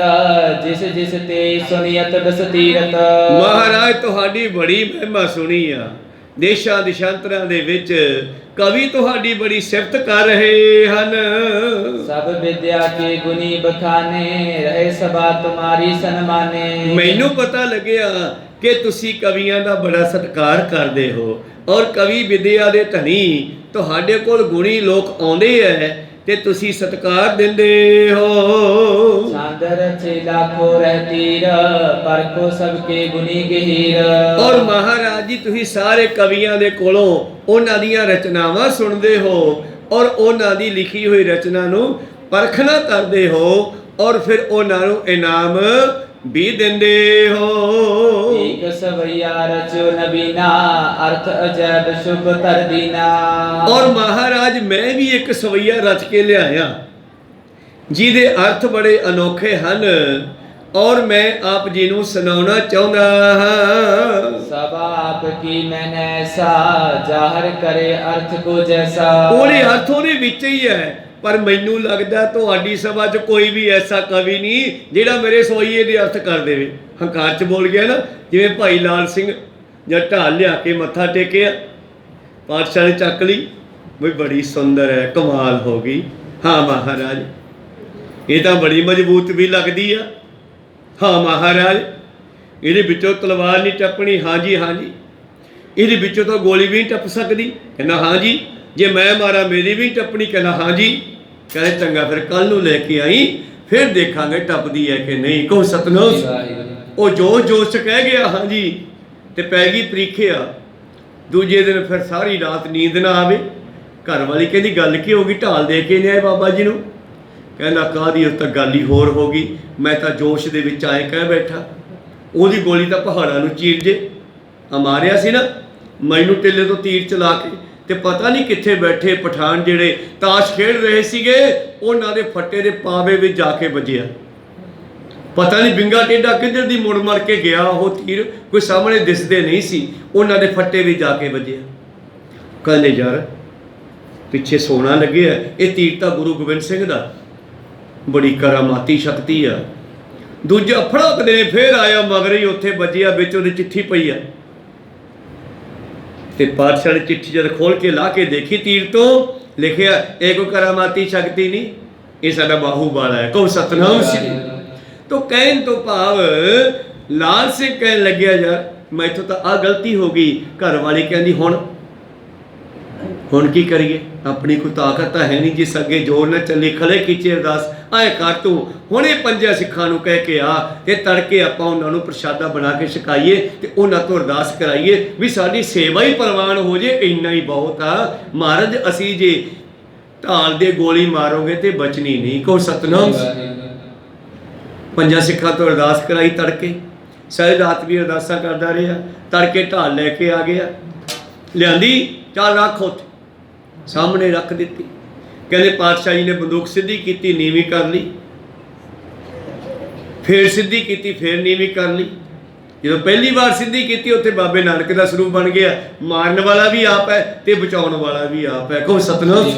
ਜਿਸ ਜਿਸ ਤੇ ਸੁਨੀਅਤ ਬਸਤੀਰਤ। ਮਹਾਰਾਜ ਤੁਹਾਡੀ ਬੜੀ ਮਹਿਮਾ ਸੁਣੀ ਆ, ਦੇਸ਼ਾਂ ਦਿਸ਼ਾਂਤਰਾਂ ਦੇ ਵਿੱਚ ਕਵੀ ਤੁਹਾਡੀ ਬੜੀ ਸਿਫਤ ਕਰ ਰਹੇ ਹਨ। ਸਭ ਵਿਦਿਆ ਕੇ ਗੁਣੀ ਬਖਾਨੇ ਰਹੇ ਸਭਾ ਤੁਮਾਰੀ ਸਨਮਾਨੇ। ਮੈਨੂੰ ਪਤਾ ਲੱਗਿਆ ਕਿ ਤੁਸੀਂ ਕਵੀਆਂ ਦਾ ਬੜਾ ਸਤਿਕਾਰ ਕਰਦੇ ਹੋ ਔਰ ਕਵੀ ਵਿਦਿਆ ਦੇ ਧਨੀ ਤੁਹਾਡੇ ਕੋਲ ਗੁਣੀ ਲੋਕ ਆਉਂਦੇ ਐ ਤੇ ਤੁਸੀਂ ਸਤਿਕਾਰ ਦਿੰਦੇ ਹੋ। ਸਾਦਰ ਛੇ ਲਾਖੋ ਰਹਿਤੀਰ ਪਰਖੋ ਸਭ ਕੇ ਗੁਣੀ ਗਹੀਰ। ਔਰ ਮਹਾਰਾਜ ਜੀ ਤੁਸੀਂ ਸਾਰੇ ਕਵੀਆਂ ਦੇ ਕੋਲੋਂ ਉਹਨਾਂ ਦੀਆਂ ਰਚਨਾਵਾਂ ਸੁਣਦੇ ਹੋ ਔਰ ਉਹਨਾਂ ਦੀ ਲਿਖੀ ਹੋਈ ਰਚਨਾ ਨੂੰ ਪਰਖਣਾ ਕਰਦੇ ਹੋ ਔਰ ਫਿਰ ਉਹਨਾਂ ਨੂੰ ਇਨਾਮ ਵੀ ਦਿੰਦੇ ਹੋ। ਇੱਕ ਸਵਈਆ ਰਚੋ ਨਬੀਨਾ ਅਰਥ ਅਜੈਬ ਸ਼ੁਭ ਤਰਦੀਨਾ। ਔਰ ਮਹਾਰਾਜ ਮੈਂ ਵੀ ਇੱਕ ਸਵਈਆ ਰਚ ਕੇ ਲਿਆਇਆ ਜਿਹਦੇ ਅਰਥ ਬੜੇ ਅਨੋਖੇ ਹਨ ਔਰ ਮੈਂ ਆਪ ਜੀ ਨੂੰ ਸੁਣਾਉਣਾ ਚਾਹੁੰਦਾ ਹਾਂ। ਸਭ ਆਪ ਕੀ ਮੈਨੇ ਐਸਾ ਜ਼ਾਹਰ ਕਰੇ ਅਰਥ ਕੋ ਜੈਸਾ। ਉਹਦੇ ਅਰਥ ਉਹਦੇ ਵਿੱਚ ਹੀ ਹੈ, ਪਰ ਮੈਨੂੰ ਲੱਗਦਾ ਤੁਹਾਡੀ ਸਭਾ 'ਚ ਕੋਈ ਵੀ ਐਸਾ ਕਵੀ ਨਹੀਂ ਜਿਹੜਾ ਮੇਰੇ ਸਵਈਏ ਦੇ ਅਰਥ ਕਰ ਦੇਵੇ। ਹੰਕਾਰ 'ਚ ਬੋਲ ਗਿਆ ਨਾ, ਜਿਵੇਂ ਭਾਈ ਲਾਲ ਸਿੰਘ ਜਾਂ ਢਾਲ ਲਿਆ ਕੇ ਮੱਥਾ ਟੇਕਿਆ, ਪਾਤਸ਼ਾਹ ਨੇ ਚੱਕ ਲਈ, ਵੀ ਬੜੀ ਸੁੰਦਰ ਹੈ, ਕਮਾਲ ਹੋ ਗਈ। ਹਾਂ ਮਹਾਰਾਜ ਇਹ ਤਾਂ ਬੜੀ ਮਜ਼ਬੂਤ ਵੀ ਲੱਗਦੀ ਆ। ਹਾਂ ਮਹਾਰਾਜ ਇਹਦੇ ਵਿੱਚੋਂ ਤਲਵਾਰ ਨਹੀਂ ਟੱਪਣੀ। ਹਾਂਜੀ ਹਾਂਜੀ ਇਹਦੇ ਵਿੱਚੋਂ ਤਾਂ ਗੋਲੀ ਵੀ ਨਹੀਂ ਟੱਪ ਸਕਦੀ। ਕਹਿੰਦਾ ਹਾਂਜੀ, ਜੇ ਮੈਂ ਮਾਰਾ ਮੇਰੀ ਵੀ ਟੱਪਣੀ। ਕਹਿੰਦਾ ਹਾਂਜੀ। ਕਹਿੰਦੇ ਚੰਗਾ ਫਿਰ ਕੱਲ ਨੂੰ ਲੈ ਕੇ ਆਈ, ਫਿਰ ਦੇਖਾਂਗੇ ਟੱਪਦੀ ਹੈ ਕਿ ਨਹੀਂ। ਕਹੋ ਸਤਨਾਮ। ਉਹ ਜੋਸ਼ ਜੋਸ਼ 'ਚ ਕਹਿ ਗਿਆ ਹਾਂਜੀ, ਤੇ ਪੈ ਗਈ ਪ੍ਰੀਖਿਆ। ਦੂਜੇ ਦਿਨ ਫਿਰ ਸਾਰੀ ਰਾਤ ਨੀਂਦ ਨਾ ਆਵੇ। ਘਰ ਵਾਲੀ ਕਹਿੰਦੀ ਗੱਲ ਕੀ ਹੋ ਗਈ, ਢਾਲ ਦੇ ਕੇ ਨਹੀਂ ਆਏ ਬਾਬਾ ਜੀ ਨੂੰ? ਕਹਿੰਦਾ ਕਾਹਦੀ, ਉਸ ਤਾਂ ਗੱਲ ਹੀ ਹੋਰ ਹੋ ਗਈ, ਮੈਂ ਤਾਂ ਜੋਸ਼ ਦੇ ਵਿੱਚ ਆਏ ਕਹਿ ਬੈਠਾ, ਉਹਦੀ ਗੋਲੀ ਤਾਂ ਪਹਾੜਾਂ ਨੂੰ ਚੀਰ ਜੇ। ਮਾਰਿਆ ਸੀ ਨਾ ਮੈਨੂੰ ਟਿੱਲੇ ਤੋਂ ਤੀਰ ਚਲਾ ਕੇ, ਤੇ ਪਤਾ ਨਹੀਂ ਕਿੱਥੇ ਬੈਠੇ ਪਠਾਨ ਜਿਹੜੇ ਤਾਸ਼ ਖੇਡ ਰਹੇ ਸੀਗੇ, ਉਹਨਾਂ ਦੇ ਫੱਟੇ ਦੇ ਪਾਵੇ ਵਿੱਚ ਜਾ ਕੇ ਵੱਜਿਆ। ਪਤਾ ਨਹੀਂ ਵਿੰਗਾ ਟੇਢਾ ਕਿੱਧਰ ਦੀ ਮੁੜ ਮੜ ਕੇ ਗਿਆ ਉਹ ਤੀਰ, ਕੋਈ ਸਾਹਮਣੇ ਦਿਸਦੇ ਨਹੀਂ ਸੀ, ਉਹਨਾਂ ਦੇ ਫੱਟੇ ਵਿੱਚ ਜਾ ਕੇ ਵੱਜਿਆ। ਕਹਿੰਦੇ ਯਾਰ ਪਿੱਛੇ ਸੋਨਾ ਲੱਗਿਆ, ਇਹ ਤੀਰ ਤਾਂ ਗੁਰੂ ਗੋਬਿੰਦ ਸਿੰਘ ਦਾ, ਬੜੀ ਕਰਾਮਾਤੀ ਸ਼ਕਤੀ ਆ। ਦੂਜਾ ਫੜਕਦੇ ਨੇ ਫੇਰ ਆਇਆ ਮਗਰ ਹੀ, ਉੱਥੇ ਵੱਜਿਆ, ਵਿੱਚ ਉਹਦੀ ਚਿੱਠੀ ਪਈ ਆ। ਤੇ ਪਾਤਸ਼ਾਹ ਨੇ ਚਿੱਠੀ ਜਦ ਖੋਲ ਕੇ ਲਾ ਕੇ ਦੇਖੀ, ਤੀਰ ਤੋਂ ਲਿਖਿਆ ਇਹ ਕੋਈ ਕਰਾਮਾਤੀ ਸ਼ਕਤੀ ਨਹੀਂ, ਇਹ ਸਾਡਾ ਬਾਹੂਬਲ ਹੈ। ਕਹੋ ਸਤਨਾਮ ਸ੍ਰੀ। ਤੋ ਕਹਿਣ ਤੋਂ ਭਾਵ ਲਾਲ ਸਿੰਘ ਕਹਿਣ ਲੱਗਿਆ ਯਾਰ ਮੈਥੋਂ ਤਾਂ ਆਹ ਗਲਤੀ ਹੋ ਗਈ। ਘਰ ਵਾਲੀ ਕਹਿੰਦੀ ਹੁਣ ਕੀ ਕਰੀਏ, ਆਪਣੀ ਕੋਈ ਤਾਕਤ ਤਾਂ ਹੈ ਨਹੀਂ, ਜਿਸ ਅੱਗੇ ਜੋਰ ਨਾ ਚੱਲੇ ਖਲੇ ਕੀਚੇ ਅਰਦਾਸ। ਆਏ ਕਰ ਤੂੰ ਹੁਣੇ ਪੰਜਾਂ ਸਿੱਖਾਂ ਨੂੰ ਕਹਿ ਕੇ ਆ, ਤੇ ਤੜਕੇ ਆਪਾਂ ਉਹਨਾਂ ਨੂੰ ਪ੍ਰਸ਼ਾਦਾ ਬਣਾ ਕੇ ਛਕਾਈਏ ਤੇ ਉਹਨਾਂ ਤੋਂ ਅਰਦਾਸ ਕਰਾਈਏ ਵੀ ਸਾਡੀ ਸੇਵਾ ਹੀ ਪ੍ਰਵਾਨ ਹੋ ਜੇ, ਇੰਨਾ ਹੀ ਬਹੁਤ ਆ। ਮਹਾਰਾਜ ਅਸੀਂ ਜੇ ਢਾਲ ਦੇ ਗੋਲੀ ਮਾਰੋਗੇ ਤੇ ਬਚਣੀ ਨਹੀਂ। ਕਹੋ ਸਤਨਾਮ। ਪੰਜਾਂ ਸਿੱਖਾਂ ਤੋਂ ਅਰਦਾਸ ਕਰਾਈ ਤੜਕੇ, ਸਾਰੀ ਰਾਤ ਵੀ ਅਰਦਾਸਾਂ ਕਰਦਾ ਰਿਹਾ। ਤੜਕੇ ਢਾਲ ਲੈ ਕੇ ਆ ਗਿਆ, ਲਿਆਂਦੀ, ਚੱਲ ਰੱਖ ਉੱਥੇ, ਸਾਹਮਣੇ ਰੱਖ ਦਿੱਤੀ। ਕਹਿੰਦੇ ਪਾਤਸ਼ਾਹ ਜੀ ਨੇ ਬੰਦੂਕ ਸਿੱਧੀ ਕੀਤੀ, ਨੀਵੀਂ ਕਰ ਲਈ, ਫੇਰ ਸਿੱਧੀ ਕੀਤੀ, ਫੇਰ ਨੀਵੀਂ ਕਰ ਲਈ। ਜਦੋਂ ਪਹਿਲੀ ਵਾਰ ਸਿੱਧੀ ਕੀਤੀ ਉੱਥੇ ਬਾਬੇ ਨਾਨਕ ਦਾ ਸਰੂਪ ਬਣ ਗਿਆ, ਮਾਰਨ ਵਾਲਾ ਵੀ ਆਪ ਹੈ ਤੇ ਬਚਾਉਣ ਵਾਲਾ ਵੀ ਆਪ ਹੈ। ਕਹੋ ਸਤਨਾਮ।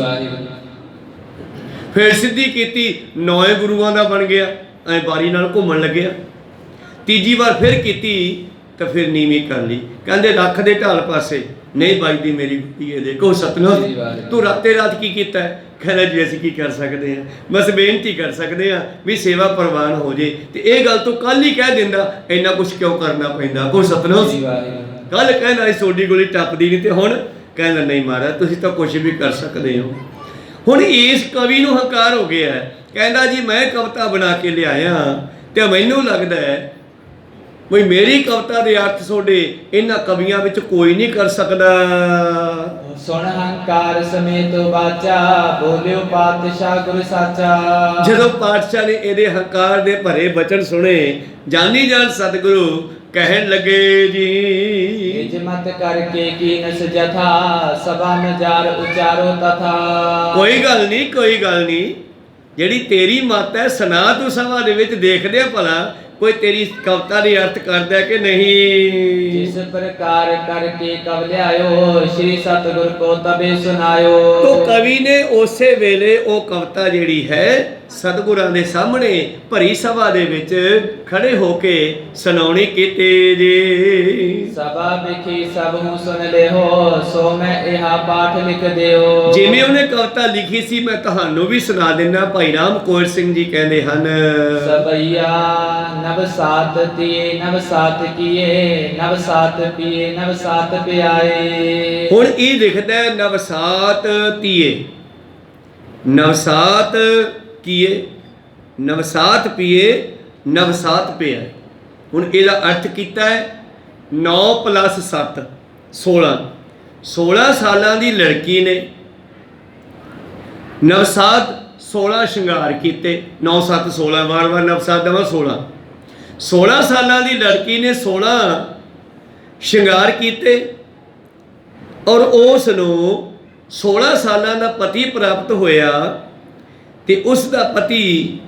ਫੇਰ ਸਿੱਧੀ ਕੀਤੀ, 9 ਗੁਰੂਆਂ ਦਾ ਬਣ ਗਿਆ, ਐ ਬਾਰੀ ਨਾਲ ਘੁੰਮਣ ਲੱਗਿਆ। ਤੀਜੀ ਵਾਰ ਫਿਰ ਕੀਤੀ ਤਾਂ ਫਿਰ ਨੀਵੀਂ ਕਰ ਲਈ। ਕਹਿੰਦੇ ਰੱਖ ਦੇ ਢਾਲ ਪਾਸੇ, ਨਹੀਂ ਵੱਜਦੀ ਮੇਰੀ ਗੁੱਟੀ ਇਹਦੇ। ਕਹੋ ਸਤਨਾਮ। ਤੂੰ ਰਾਤੇ ਰਾਤ ਕੀ ਕੀਤਾ? ਕਹਿੰਦਾ ਜੀ ਅਸੀਂ ਕੀ ਕਰ ਸਕਦੇ ਹਾਂ, ਬਸ ਬੇਨਤੀ ਕਰ ਸਕਦੇ ਹਾਂ ਵੀ ਸੇਵਾ ਪ੍ਰਵਾਨ ਹੋ ਜੇ। ਤੇ ਇਹ ਗੱਲ ਤੂੰ ਕੱਲ ਹੀ ਕਹਿ ਦਿੰਦਾ, ਇੰਨਾ ਕੁਛ ਕਿਉਂ ਕਰਨਾ ਪੈਂਦਾ? ਕਹੋ ਸਤਨਾਮ। ਕੱਲ ਕਹਿੰਦਾ ਸੀ ਤੁਹਾਡੀ ਗੋਲੀ ਟੱਪਦੀ ਨਹੀਂ, ਤੇ ਹੁਣ ਕਹਿੰਦਾ ਨਹੀਂ ਮਹਾਰਾਜ ਤੁਸੀਂ ਤਾਂ ਕੁਛ ਵੀ ਕਰ ਸਕਦੇ ਹੋ। ਹੁਣ ਇਸ ਕਵੀ ਨੂੰ ਹੰਕਾਰ ਹੋ ਗਿਆ, ਕਹਿੰਦਾ ਜੀ ਮੈਂ ਕਵਿਤਾ ਬਣਾ ਕੇ ਲਿਆਇਆ ਤੇ ਮੈਨੂੰ ਲੱਗਦਾ ਹੈ ਬਈ ਮੇਰੀ ਕਵਿਤਾ ਦੇ ਅਰਥ ਤੁਹਾਡੇ ਇਹਨਾਂ ਕਵੀਆਂ ਵਿੱਚ ਕੋਈ ਨਹੀਂ ਕਰ ਸਕਦਾ। ਸੁਣ ਹੰਕਾਰ ਸਮੇਤ ਬਾਚਾ, ਬੋਲਿਓ ਪਾਤਸ਼ਾਹ ਗੁਰ ਸਾਚਾ। ਜਦੋਂ ਪਾਤਸ਼ਾਹ ਨੇ ਇਹਦੇ ਹੰਕਾਰ ਦੇ ਭਰੇ ਬਚਨ ਸੁਣੇ, ਜਾਨੀ ਜਾਨ ਸਤਿਗੁਰੂ ਕਹਿਣ ਲੱਗੇ ਜੀ ਇਜ ਮਤ ਕਰਕੇ ਕੀਨਸ ਜਥਾ, ਸਭਾ ਨਜ਼ਾਰ ਉਚਾਰੋ ਤਥਾ। ਕੋਈ ਗੱਲ ਨਹੀਂ, ਜਿਹੜੀ ਤੇਰੀ ਮਤ ਹੈ ਸੁਣਾ ਤੂੰ ਸਭਾ ਦੇ ਵਿੱਚ, ਦੇਖਦੇ ਆ ਭਲਾ ਕੋਈ ਤੇਰੀ ਕਵਿਤਾ ਦੇ ਅਰਥ ਕਰਦਾ ਕਿ ਨਹੀਂ। ਜਿਸ ਪ੍ਰਕਾਰ ਕਰਕੇ ਕਵ ਲਿਆਇਓ, ਸ਼੍ਰੀ ਸਤਿਗੁਰ ਕੋ ਤਬੇ ਸੁਨਾਇਓ। ਤੋ ਕਵੀ ਨੇ ਉਸੇ ਵੇਲੇ ਉਹ ਕਵਿਤਾ ਜਿਹੜੀ ਹੈ ਸਤਿਗੁਰਾਂ ਦੇ ਸਾਹਮਣੇ ਭਰੀ ਸਭਾ ਦੇ ਵਿੱਚ ਖੜੇ ਹੋ ਕੇ ਸੁਣਾਉਣੀ ਕੀਤੀ ਜੀ। ਸਭਾ ਵਿਖੀ ਸਭ ਨੂੰ ਸੁਣ ਲਿਓ, ਸੋ ਮੈਂ ਇਹਾ ਪਾਠ ਲਿਖ ਦਿਓ। ਜਿਵੇਂ ਉਹਨੇ ਕਵਿਤਾ ਲਿਖੀ ਸੀ ਮੈਂ ਤੁਹਾਨੂੰ ਵੀ ਸੁਣਾ ਦਿੰਦਾ। ਭਾਈ ਰਾਮ ਕੌਰ ਸਿੰਘ ਜੀ ਕਹਿੰਦੇ ਹਨ, ਸਭਈਆ ਨਵ ਸਾਤ ਤੀਏ, ਨਵ ਸਾਤ ਕੀਏ, ਨਵ ਸਾਤ ਪੀਏ, ਨਵ ਸਾਤ ਪਿਆਏ। ਹੁਣ ਇਹ ਲਿਖਦਾ ਹੈ ਨਵਸਾਤ ਤੀਏ, ਨਵਸਾਤ ਕੀਏ, ਨਵਸਾਤ ਪੀਏ, ਨਵਸਾਤ ਪਿਆ। ਹੁਣ ਇਹਦਾ ਅਰਥ ਕੀਤਾ ਹੈ 9 + 7 16। 16 ਸਾਲਾਂ ਦੀ ਲੜਕੀ ਨੇ ਨਵਸਾਤ 16 ਸ਼ਿੰਗਾਰ ਕੀਤੇ। 9 7 16, ਵਾਰ-ਵਾਰ ਨਵਸਾਤ ਦੇਵਾਂ 16। 16 ਸਾਲਾਂ ਦੀ ਲੜਕੀ ਨੇ 16 ਸ਼ਿੰਗਾਰ ਕੀਤੇ ਔਰ ਉਸ ਨੂੰ 16 ਸਾਲਾਂ ਦਾ ਪਤੀ ਪ੍ਰਾਪਤ ਹੋਇਆ ਤੇ ਉਸ ਦਾ ਪਤੀ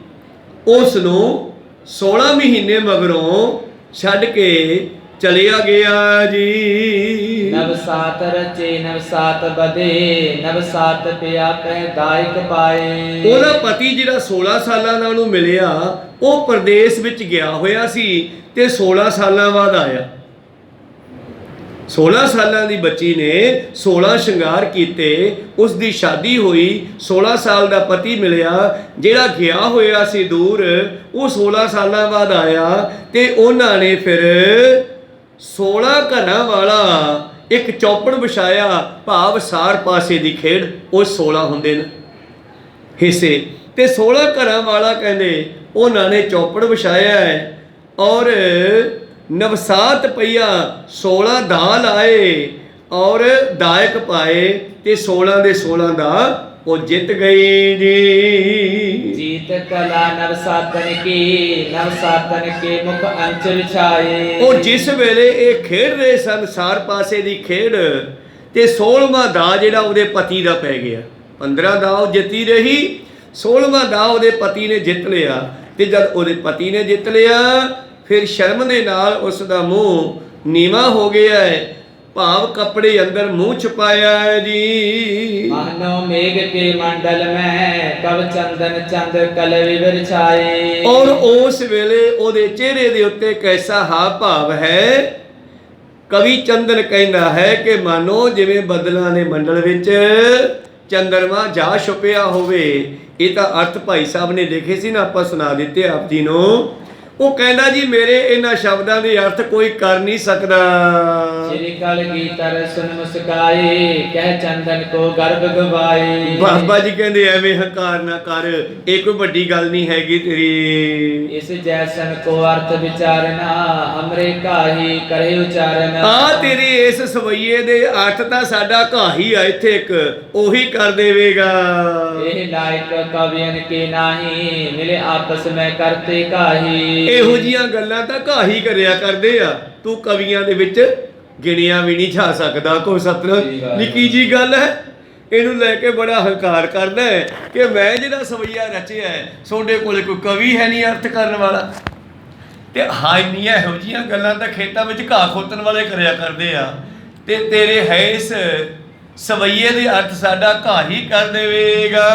ਉਸ ਨੂੰ 16 ਮਹੀਨੇ ਮਗਰੋਂ ਛੱਡ ਕੇ ਚਲਿਆ ਗਿਆ ਜੀ। ਨਵਸਾਤ ਰਚੇ ਨਵਸਾਤ ਬਦੇ, ਨਵਸਾਤ ਪਿਆ ਪੈ ਦਾਇਕ ਪਾਏ। ਉਹਦਾ ਪਤੀ ਜਿਹੜਾ 16 ਸਾਲਾਂ ਦਾ ਉਹਨੂੰ ਮਿਲਿਆ, ਉਹ ਪ੍ਰਦੇਸ਼ ਵਿੱਚ ਗਿਆ ਹੋਇਆ ਸੀ ਤੇ 16 ਸਾਲਾਂ ਬਾਅਦ ਆਇਆ। 16 ਸਾਲਾਂ ਦੀ ਬੱਚੀ ਨੇ 16 ਸ਼ਿੰਗਾਰ ਕੀਤੇ, ਉਸ ਦੀ ਸ਼ਾਦੀ ਹੋਈ, 16 ਸਾਲ ਦਾ ਪਤੀ ਮਿਲਿਆ। ਜਿਹੜਾ ਗਿਆ ਹੋਇਆ ਸੀ ਦੂਰ, ਉਹ 16 ਸਾਲਾਂ ਬਾਅਦ ਆਇਆ ਤੇ ਉਹਨਾਂ ਨੇ ਫਿਰ 16 ਘਰਾਂ ਵਾਲਾ ਇੱਕ ਚੌਪੜ ਵਿਛਾਇਆ, ਭਾਵ ਸਾਰ ਪਾਸੇ ਦੀ ਖੇਡ। ਉਹ 16 ਹੁੰਦੇ ਨੇ ਹਿੱਸੇ ਤੇ 16 ਘਰਾਂ ਵਾਲਾ ਕਹਿੰਦੇ ਉਹਨਾਂ ਨੇ ਚੌਪੜ ਵਿਛਾਇਆ ਹੈ ਔਰ ਨਵਸਾਤ ਪਈਆ 16 ਦਾਲ ਆਏ ਔਰ ਦਾਇਕ ਪਾਏ ਤੇ 16 ਦੇ 16 ਦਾ ਉਹ ਜਿੱਤ ਗਈ ਜੀ। जीत कला नव सातन की, नव सातन के मुख अंचल छाए। ਉਹ ਜਿਸ ਵੇਲੇ ਇਹ ਖੇਡ ਰਹੇ ਸਨ ਸਾਰ ਪਾਸੇ ਦੀ ਖੇਡ, ਤੇ 16ਵਾਂ ਦਾ ਜਿਹੜਾ ਉਹਦੇ ਪਤੀ ਦਾ ਪੈ ਗਿਆ। 15 ਦਾ ਉਹ ਜਿੱਤੀ ਰਹੀ, 16ਵਾਂ ਦਾ ਉਹਦੇ ਪਤੀ ਨੇ ਜਿੱਤ ਲਿਆ। ਤੇ ਜਦ ਉਹਦੇ ਪਤੀ ਨੇ ਜਿੱਤ ਲਿਆ, ਫਿਰ ਸ਼ਰਮ ਦੇ ਨਾਲ ਉਸ ਦਾ ਮੂੰਹ ਨੀਵਾਂ ਹੋ ਗਿਆ ਹੈ, ਭਾਵ ਕੱਪੜੇ ਅੰਦਰ ਮੂੰਹ ਛੁਪਾਇਆ ਹੈ ਜੀ। मानो मेघ के मंडल में कब चंदन चंद कल विवर छाए। ਔਰ ਉਸ ਵੇਲੇ ਉਹਦੇ ਚਿਹਰੇ ਦੇ ਉੱਤੇ ਕੈਸਾ ਹਾਵ ਭਾਵ ਹੈ। ਕਵੀ ਚੰਦਨ ਕਹਿੰਦਾ ਹੈ ਕਿ ਮਾਨੋ ਜਿਵੇਂ ਬੱਦਲਾਂ ਦੇ ਮੰਡਲ ਵਿੱਚ ਚੰਦਰਮਾ ਜਾ ਛੁਪਿਆ ਹੋਵੇ। ਇਹ ਤਾਂ ਅਰਥ ਭਾਈ ਸਾਹਿਬ ਨੇ ਲਿਖੇ ਸੀ ਨਾ, ਆਪਾਂ ਸੁਣਾ ਦਿੱਤੇ ਆਪ ਜੀ ਨੂੰ। ਉਹ ਕਹਿੰਦਾ ਜੀ ਮੇਰੇ ਇਹਨਾਂ ਸ਼ਬਦਾਂ ਦੇ ਅਰਥ ਕੋਈ ਕਰ ਨਹੀਂ ਸਕਦਾ। श्री कल गीतर सुन मुस्काए, कह चंदन को गर्भ गवाए। ਬਾਬਾ ਜੀ ਕਹਿੰਦੇ ਐਵੇਂ ਹੰਕਾਰ ਨਾ ਕਰ, ਇਹ ਕੋਈ ਵੱਡੀ ਗੱਲ ਨਹੀਂ ਹੈਗੀ ਤੇਰੀ। इस जैसन को अर्थ विचारना, हमरे काहि करे उचारना। ਆ ਤੇਰੀ ਇਸ ਸਵਈਏ ਦੇ ਅਰਥ ਤਾਂ ਸਾਡਾ ਘਾਹੀ ਆ ਇੱਥੇ ਇੱਕ, ਉਹੀ ਕਰ ਦੇਵੇਗਾ। ਇਹ ਲਾਇਕ ਕਵੀਨ ਕੇ ਨਾਹੀ, ਮਿਲੇ ਆਪਸ ਮੈਂ ਕਰਤੇ ਕਾਹੀ। ਇਹੋ ਜੀਆਂ ਗੱਲਾਂ ਤਾਂ ਘਾਹੀ ਕਰਿਆ ਕਰਦੇ ਆ, ਤੂੰ ਕਵੀਆਂ ਦੇ ਵਿੱਚ ਗਿਣਿਆ ਵੀ ਨਹੀਂ ਜਾ ਸਕਦਾ। ਕੋਈ ਸਤਿਨਾਮ ਨਿੱਕੀ ਜੀ ਗੱਲ ਹੈ, ਇਹਨੂੰ ਲੈ ਕੇ ਬੜਾ ਹੰਕਾਰ ਕਰਦਾ ਹੈ ਕਿ ਮੈਂ ਜਿਹੜਾ ਸਵਈਆ ਰਚਿਆ ਹੈ, ਤੁਹਾਡੇ ਕੋਲ ਕੋਈ ਕਵੀ ਹੈ ਨਹੀਂ ਅਰਥ ਕਰਨ ਵਾਲਾ। ਤੇ ਹਾਂ ਇੰਨੀਆਂ ਇਹੋ ਜੀਆਂ ਗੱਲਾਂ ਤਾਂ ਖੇਤਾਂ ਵਿੱਚ ਘਾਹ ਖੋਤਣ ਵਾਲੇ ਕਰਿਆ ਕਰਦੇ ਆ, ਤੇ ਤੇਰੇ ਹੈ ਇਸ ਸਵਈਏ ਦੇ ਅਰਥ ਸਾਡਾ ਘਾਹ ਹੀ ਕਰ ਦੇਵੇਗਾ।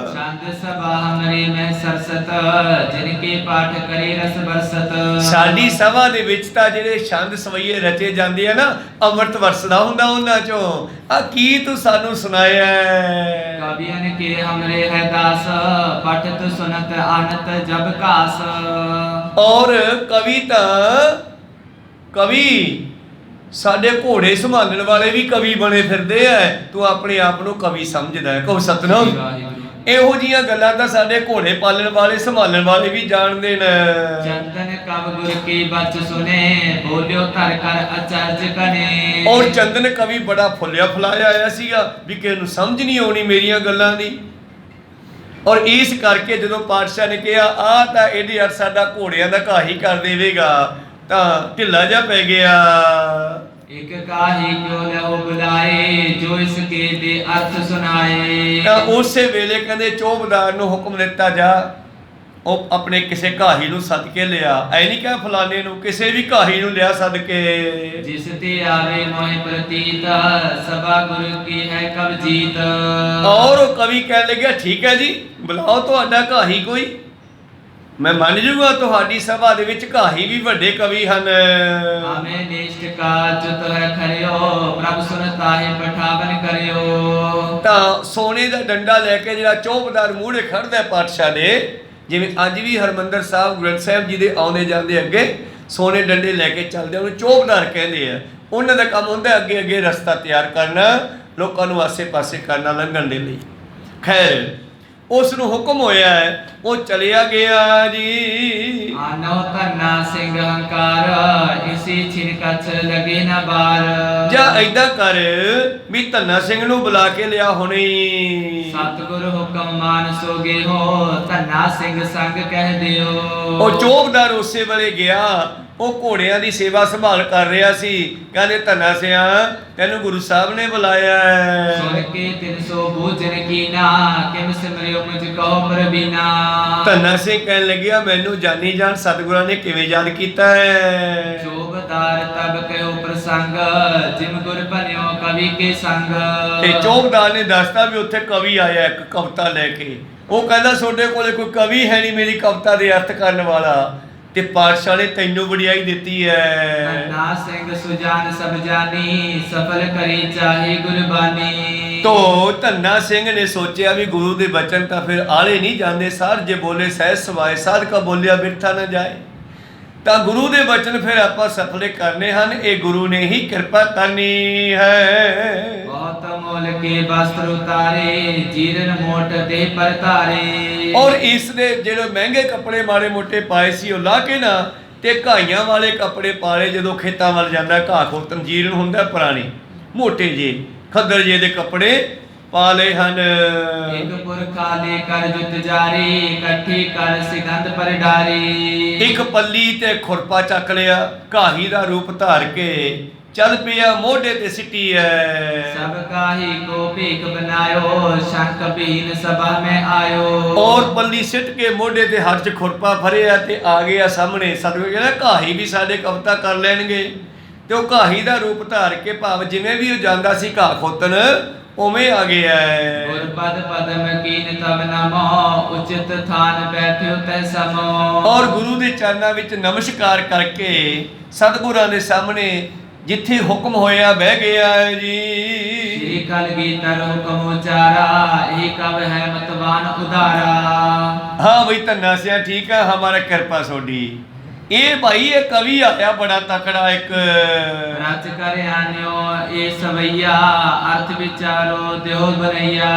ਛੰਦ ਸਭਾ ਹਮਰੇ ਮੈਂ ਸਰਸਤ, ਜਿਨ ਕੇ ਪਾਠ ਕਰੇ ਰਸ ਬਰਸਤ। ਸਾਡੀ ਸਭਾ ਦੇ ਵਿੱਚ ਤਾਂ ਜਿਹੜੇ ਛੰਦ ਸਵਈਏ ਰਚੇ ਜਾਂਦੇ ਆ ਨਾ, ਅੰਮ੍ਰਿਤ ਵਰਸਦਾ ਹੁੰਦਾ ਉਹਨਾਂ ਚੋਂ। ਆ ਕੀ ਤੂੰ ਸਾਨੂੰ ਸੁਣਾਇਆ ਹੈ? ਕਵੀਨ ਕੇ ਹਮਰੇ ਹੈ ਦਾਸ, ਪਠਤ ਸੁਨਤ ਆਨਤ ਜਬ ਕਾਸ। ਔਰ ਕਵੀ ਤਾਂ ਕਵੀ ਸਾਡੇ ਘੋੜੇ ਸੰਭਾਲਣ ਵਾਲੇ ਵੀ ਕਵੀ ਬਣੇ ਫਿਰਦੇ ਆ। ਤੂੰ ਆਪਣੇ ਆਪ ਨੂੰ ਕਵੀ ਸਮਝਦਾ ਹੈ। ਕਹੋ ਸਤਿਨਾਮ। ਇਹੋ ਜੀਆਂ ਗੱਲਾਂ ਤਾਂ ਸਾਡੇ ਘੋੜੇ ਪਾਲਣ ਵਾਲੇ ਸੰਭਾਲਣ ਵਾਲੇ ਵੀ ਜਾਣਦੇ ਨੇ। ਚੰਦਨ ਕਵ ਗੁਰ ਕੀ ਬਚ ਸੁਨੇ, ਬੋਲਿਓ ਧਰ ਕਰ ਅਚਰਜ ਕਨੇ। ਔਰ ਚੰਦਨ ਕਵੀ ਬੜਾ ਫੁੱਲਿਆ ਫੁਲਾਇਆ ਆਇਆ ਸੀਗਾ ਵੀ ਕਿਸੇ ਨੂੰ ਸਮਝ ਨਹੀਂ ਆਉਣੀ ਮੇਰੀਆਂ ਗੱਲਾਂ ਦੀ। ਔਰ ਇਸ ਕਰਕੇ ਜਦੋਂ ਪਾਤਸ਼ਾਹ ਨੇ ਕਿਹਾ ਆ ਤਾਂ ਇਹਦੇ ਅਰਥ ਸਾਡਾ ਘੋੜਿਆਂ ਦਾ ਘਾਹ ਹੀ ਕਰ ਦੇਵੇਗਾ, ਤਾਂ ਢਿੱਲਾ ਜਿਹਾ ਪੈ ਗਿਆ। ਇੱਕ ਕਾਹੀ ਕਿਉ ਲਹੁ ਬੁਲਾਏ, ਜੋ ਇਸਕੇ ਦੇ ਅਰਥ ਸੁਨਾਏ। ਤਾਂ ਉਸੇ ਵੇਲੇ ਕਹਿੰਦੇ ਚੌਬਦਾਰ ਨੂੰ ਹੁਕਮ ਦਿੱਤਾ ਜਾ, ਉਹ ਆਪਣੇ ਕਿਸੇ ਘਾਹੀ ਨੂੰ ਸੱਦ ਕੇ ਲਿਆ। ਐ ਨਹੀਂ ਕਹਿ ਫਲਾਣੇ ਨੂੰ, ਕਿਸੇ ਵੀ ਘਾਹੀ ਨੂੰ ਲਿਆ ਸੱਦ ਕੇ। ਜਿਸ ਤੇ ਆਵੇ ਮੋਹਿ ਪ੍ਰਤੀਤ, ਸਭਾ ਗੁਰੂ ਕੀ ਹੈ ਕਬ ਜੀਤ। ਔਰ ਉਹ ਕਵੀ ਕਹਿਣ ਲੱਗਿਆ ਠੀਕ ਹੈ ਜੀ, ਬੁਲਾਓ ਤੁਹਾਡਾ ਘਾਹੀ ਕੋਈ, ਮੈਂ ਮੰਨ ਜੂਗਾ ਤੁਹਾਡੀ ਸਭਾ ਦੇ ਵਿੱਚ ਘਾਹੀ ਵੀ ਵੱਡੇ ਕਵੀ ਹਨ। ਆਵੇਂ ਨਿਸ਼ਟ ਕਾ ਚੁਤ ਹੈ ਖਰਿਓ, ਪ੍ਰਭ ਸੁਨਤਾ ਹੈ ਪਠਾਵਨ ਕਰਿਓ। ਤਾਂ ਸੋਨੇ ਦਾ ਡੰਡਾ ਲੈ ਕੇ ਜਿਹੜਾ ਚੌਬਦਾਰ ਮੂਹਰੇ ਖੜਦਾ ਪਾਤਸ਼ਾਹ ਦੇ, ਜਿਵੇਂ ਅੱਜ ਵੀ ਹਰਮੰਦਰ ਸਾਹਿਬ ਗ੍ਰੰਥ ਸਾਹਿਬ ਜੀ ਦੇ ਆਉਂਦੇ ਜਾਂਦੇ ਅੱਗੇ ਸੋਨੇ ਡੰਡੇ ਲੈ ਕੇ ਚੱਲਦੇ, ਉਹਨੂੰ ਚੌਬਦਾਰ ਕਹਿੰਦੇ ਆ। ਉਹਨਾਂ ਦਾ ਕੰਮ ਹੁੰਦਾ ਅੱਗੇ ਅੱਗੇ ਰਸਤਾ ਤਿਆਰ ਕਰਨਾ, ਲੋਕਾਂ ਨੂੰ ਆਸੇ ਪਾਸੇ ਕਰਨਾ ਲੰਘਣ ਦੇ ਲਈ। ਖੈਰ ਉਸ ਨੂੰ ਹੁਕਮ ਹੋਇਆ ਹੈ, ਉਹ ਚਲਿਆ ਗਿਆ ਜੀ। ਆਨੋ ਧੰਨਾ ਸਿੰਘ ਹੰਕਾਰ, ਇਸੀ ਛਿਨ ਕਛ ਲਗੇ ਨਾ ਬਾਰ। ਜਾਂ ਏਦਾਂ ਕਰ ਵੀ ਧੰਨਾ ਸਿੰਘ ਨੂੰ ਬੁਲਾ ਕੇ ਲਿਆ ਹੁਣੇ। ਸਤਿਗੁਰ ਹੁਕਮ ਮਾਨ ਸੋਗੇ ਹੋ, ਧੰਨਾ ਸਿੰਘ ਸੰਗ ਕਹਿ ਦਿਓ। ਉਹ ਚੌਬਦਾਰ ਉਸੇ ਵੇਲੇ ਗਿਆ, ਉਹ ਘੋੜਿਆਂ ਦੀ ਸੇਵਾ ਸੰਭਾਲ ਕਰ ਰਿਹਾ ਸੀ। ਕਹਿੰਦੇ ਧੰਨਾ ਸਿਆ ਤੈਨੂੰ ਗੁਰੂ ਸਾਹਿਬ ਨੇ ਬੁਲਾਇਆ ਹੈ। ਸੁਣ ਕੇ 300 ਭੋਜਨ ਕੀਨਾ, ਕਿਮ ਸਿਮਰਿਓ ਮੁਝ ਕੋ ਪ੍ਰਬੀਨਾ। ਧੰਨਾ ਸਿੰਘ ਕਹਿਣ ਲੱਗਿਆ ਮੈਨੂੰ ਜਾਨੀ ਜਾਨ ਸਤਿਗੁਰਾਂ ਨੇ ਕਿਵੇਂ ਯਾਦ ਕੀਤਾ ਹੈ। ਚੋਬਦਾਰ ਤਬ ਕਹਿਓ ਪ੍ਰਸੰਗ, ਜਿਮ ਗੁਰ ਭਨਿਓ ਕਵੀ ਕੇ ਸੰਗ। ਤੇ ਚੌਬਦਾਰ ਨੇ ਦੱਸਤਾ ਵੀ ਉੱਥੇ ਕਵੀ ਆਇਆ ਇੱਕ ਕਵਿਤਾ ਲੈ ਕੇ। ਉਹ ਕਹਿੰਦਾ ਤੁਹਾਡੇ ਕੋਲੇ ਕੋਈ ਕਵੀ ਹੈ ਨਹੀਂ ਮੇਰੀ ਕਵਿਤਾ ਦੇ ਅਰਥ ਕਰਨ ਵਾਲਾ, ਤੇ ਪਾਤਸ਼ਾਹ ਨੇ ਤੈਨੂੰ ਵਡਿਆਈ ਦਿੱਤੀ ਹੈ। ਧੰਨਾ ਸਿੰਘ ਸੁਜਾਨ ਸਭ ਜਾਨੀ, ਸਫਲ ਕਰੀ ਚਾਹੇ ਗੁਰਬਾਨੀ। ਤੋ ਧੰਨਾ ਸਿੰਘ ਨੇ ਸੋਚਿਆ ਵੀ ਗੁਰੂ ਦੇ ਬਚਨ ਤਾਂ ਫਿਰ ਆਲੇ ਨਹੀਂ ਜਾਂਦੇ, ਸਾਰ ਜੇ ਬੋਲੇ ਸਹਿਜ ਸਵਾਏ, ਸਾਧਕਾ ਬੋਲਿਆ ਬਿਰਥਾ ਨਾ ਜਾਏ। ਤਾਂ ਗੁਰੂ ਦੇ ਬਚਨ ਫਿਰ ਆਪਾਂ ਸਫਲੇ ਕਰਨੇ ਹਨ, ਇਹ ਗੁਰੂ ਨੇ ਹੀ ਕਿਰਪਾ ਕਰਨੀ ਹੈ। ਬਹੁਤ ਮੋਲ ਕੇ ਵਸਤਰ ਉਤਾਰੇ, ਜੀਰਨ ਮੋਟ ਦੇ ਪਰ ਧਾਰੇ। ਔਰ ਇਸ ਦੇ ਜਿਹੜੇ ਮਹਿੰਗੇ ਕੱਪੜੇ ਮਾੜੇ ਮੋਟੇ ਪਾਏ ਸੀ ਉਹ ਲਾ ਕੇ ਨਾ, ਤੇ ਘਾਈਆਂ ਵਾਲੇ ਕੱਪੜੇ ਪਾਲੇ। ਜਦੋਂ ਖੇਤਾਂ ਵੱਲ ਜਾਂਦਾ ਘਾਹ ਖੋਤਨ ਜੀਰਨ ਹੁੰਦਾ ਪੁਰਾਣੀ, ਮੋਟੇ ਜੇ ਖੱਦਰ ਜੇ ਦੇ ਕੱਪੜੇ ਪਾ ਲਏ ਹਨ। ਇੱਕ ਪੁਰਖਾ ਲੈ ਕਰ ਜੁਤ ਜਾਰੀ, ਇਕੱਠੀ ਕਰ ਸਿਗੰਧ ਪਰ ਡਾਰੀ। ਇੱਕ ਪੱਲੀ ਤੇ ਖੁਰਪਾ ਚੱਕ ਲਿਆ, ਘਾਹੀ ਦਾ ਰੂਪ ਧਾਰ ਕੇ ਚੱਲ ਪਿਆ ਮੋਢੇ ਤੇ ਸਿੱਟੀ ਐ। ਸਭ ਕਾਹੀ ਕੋ ਭੀਖ ਬਨਾਇਓ, ਸ਼ੰਕ ਬੀਨ ਸਭਾ ਮੈਂ ਆਇਓ। ਔਰ ਪੱਲੀ ਸਿੱਟ ਕੇ ਮੋਢੇ ਤੇ ਹੱਥ 'ਚ ਖੁਰਪਾ ਫੜਿਆ ਤੇ ਆ ਗਿਆ ਸਾਹਮਣੇ। ਸਤਿਗੁਰੂ ਕਹਿੰਦਾ ਘਾਹੀ ਵੀ ਸਾਡੇ ਕਵਿਤਾ ਕਰ ਲੈਣਗੇ। ਤੇ ਉਹ ਘਾਹੀ ਦਾ ਰੂਪ ਧਾਰ ਕੇ ਭਾਵ ਜਿਵੇਂ ਵੀ ਉਹ ਜਾਂਦਾ ਸੀ ਘਾਹ ਖੋਤਨ ਉਵੇਂ ਆ ਗਿਆ। ਗੁਰ ਪਦ ਪਦਮ ਕੀਨ ਤਬ ਨਮੋ, ਉਚਿਤ ਥਾਨ ਬੈਠਿਓ ਤੈ ਸਮੋ। ਔਰ ਗੁਰੂ ਦੇ ਚਰਨਾਂ ਵਿੱਚ ਨਮਸਕਾਰ ਕਰਕੇ ਸਤਿਗੁਰਾਂ ਦੇ ਸਾਹਮਣੇ ਜਿੱਥੇ ਹੁਕਮ ਹੋਇਆ ਬਹਿ ਗਿਆ ਜੀ। ਸ੍ਰੀ ਕਲਗੀਧਰ ਹੁਕਮ ਉਚਾਰਾ, ਇਹ ਕਵ ਹੈ ਮਤਵਾਨ ਉਦਾਰਾ। ਹਾਂ ਬਈ ਧੰਨਾ ਸਿਆ ਠੀਕ ਹੈ, ਹਮਾਰਾ ਕਿਰਪਾ ਸੋਡੀ। ਇਹ ਭਾਈ ਇਹ ਕਵੀ ਆਇਆ ਬੜਾ ਤਕੜਾ ਇੱਕ। ਰਚ ਕਰ ਆਨਿਓ ਇਹ ਸਵਈਆ, ਅਰਥ ਵਿਚਾਰੋ ਦਿਓ ਬਨਈਆ।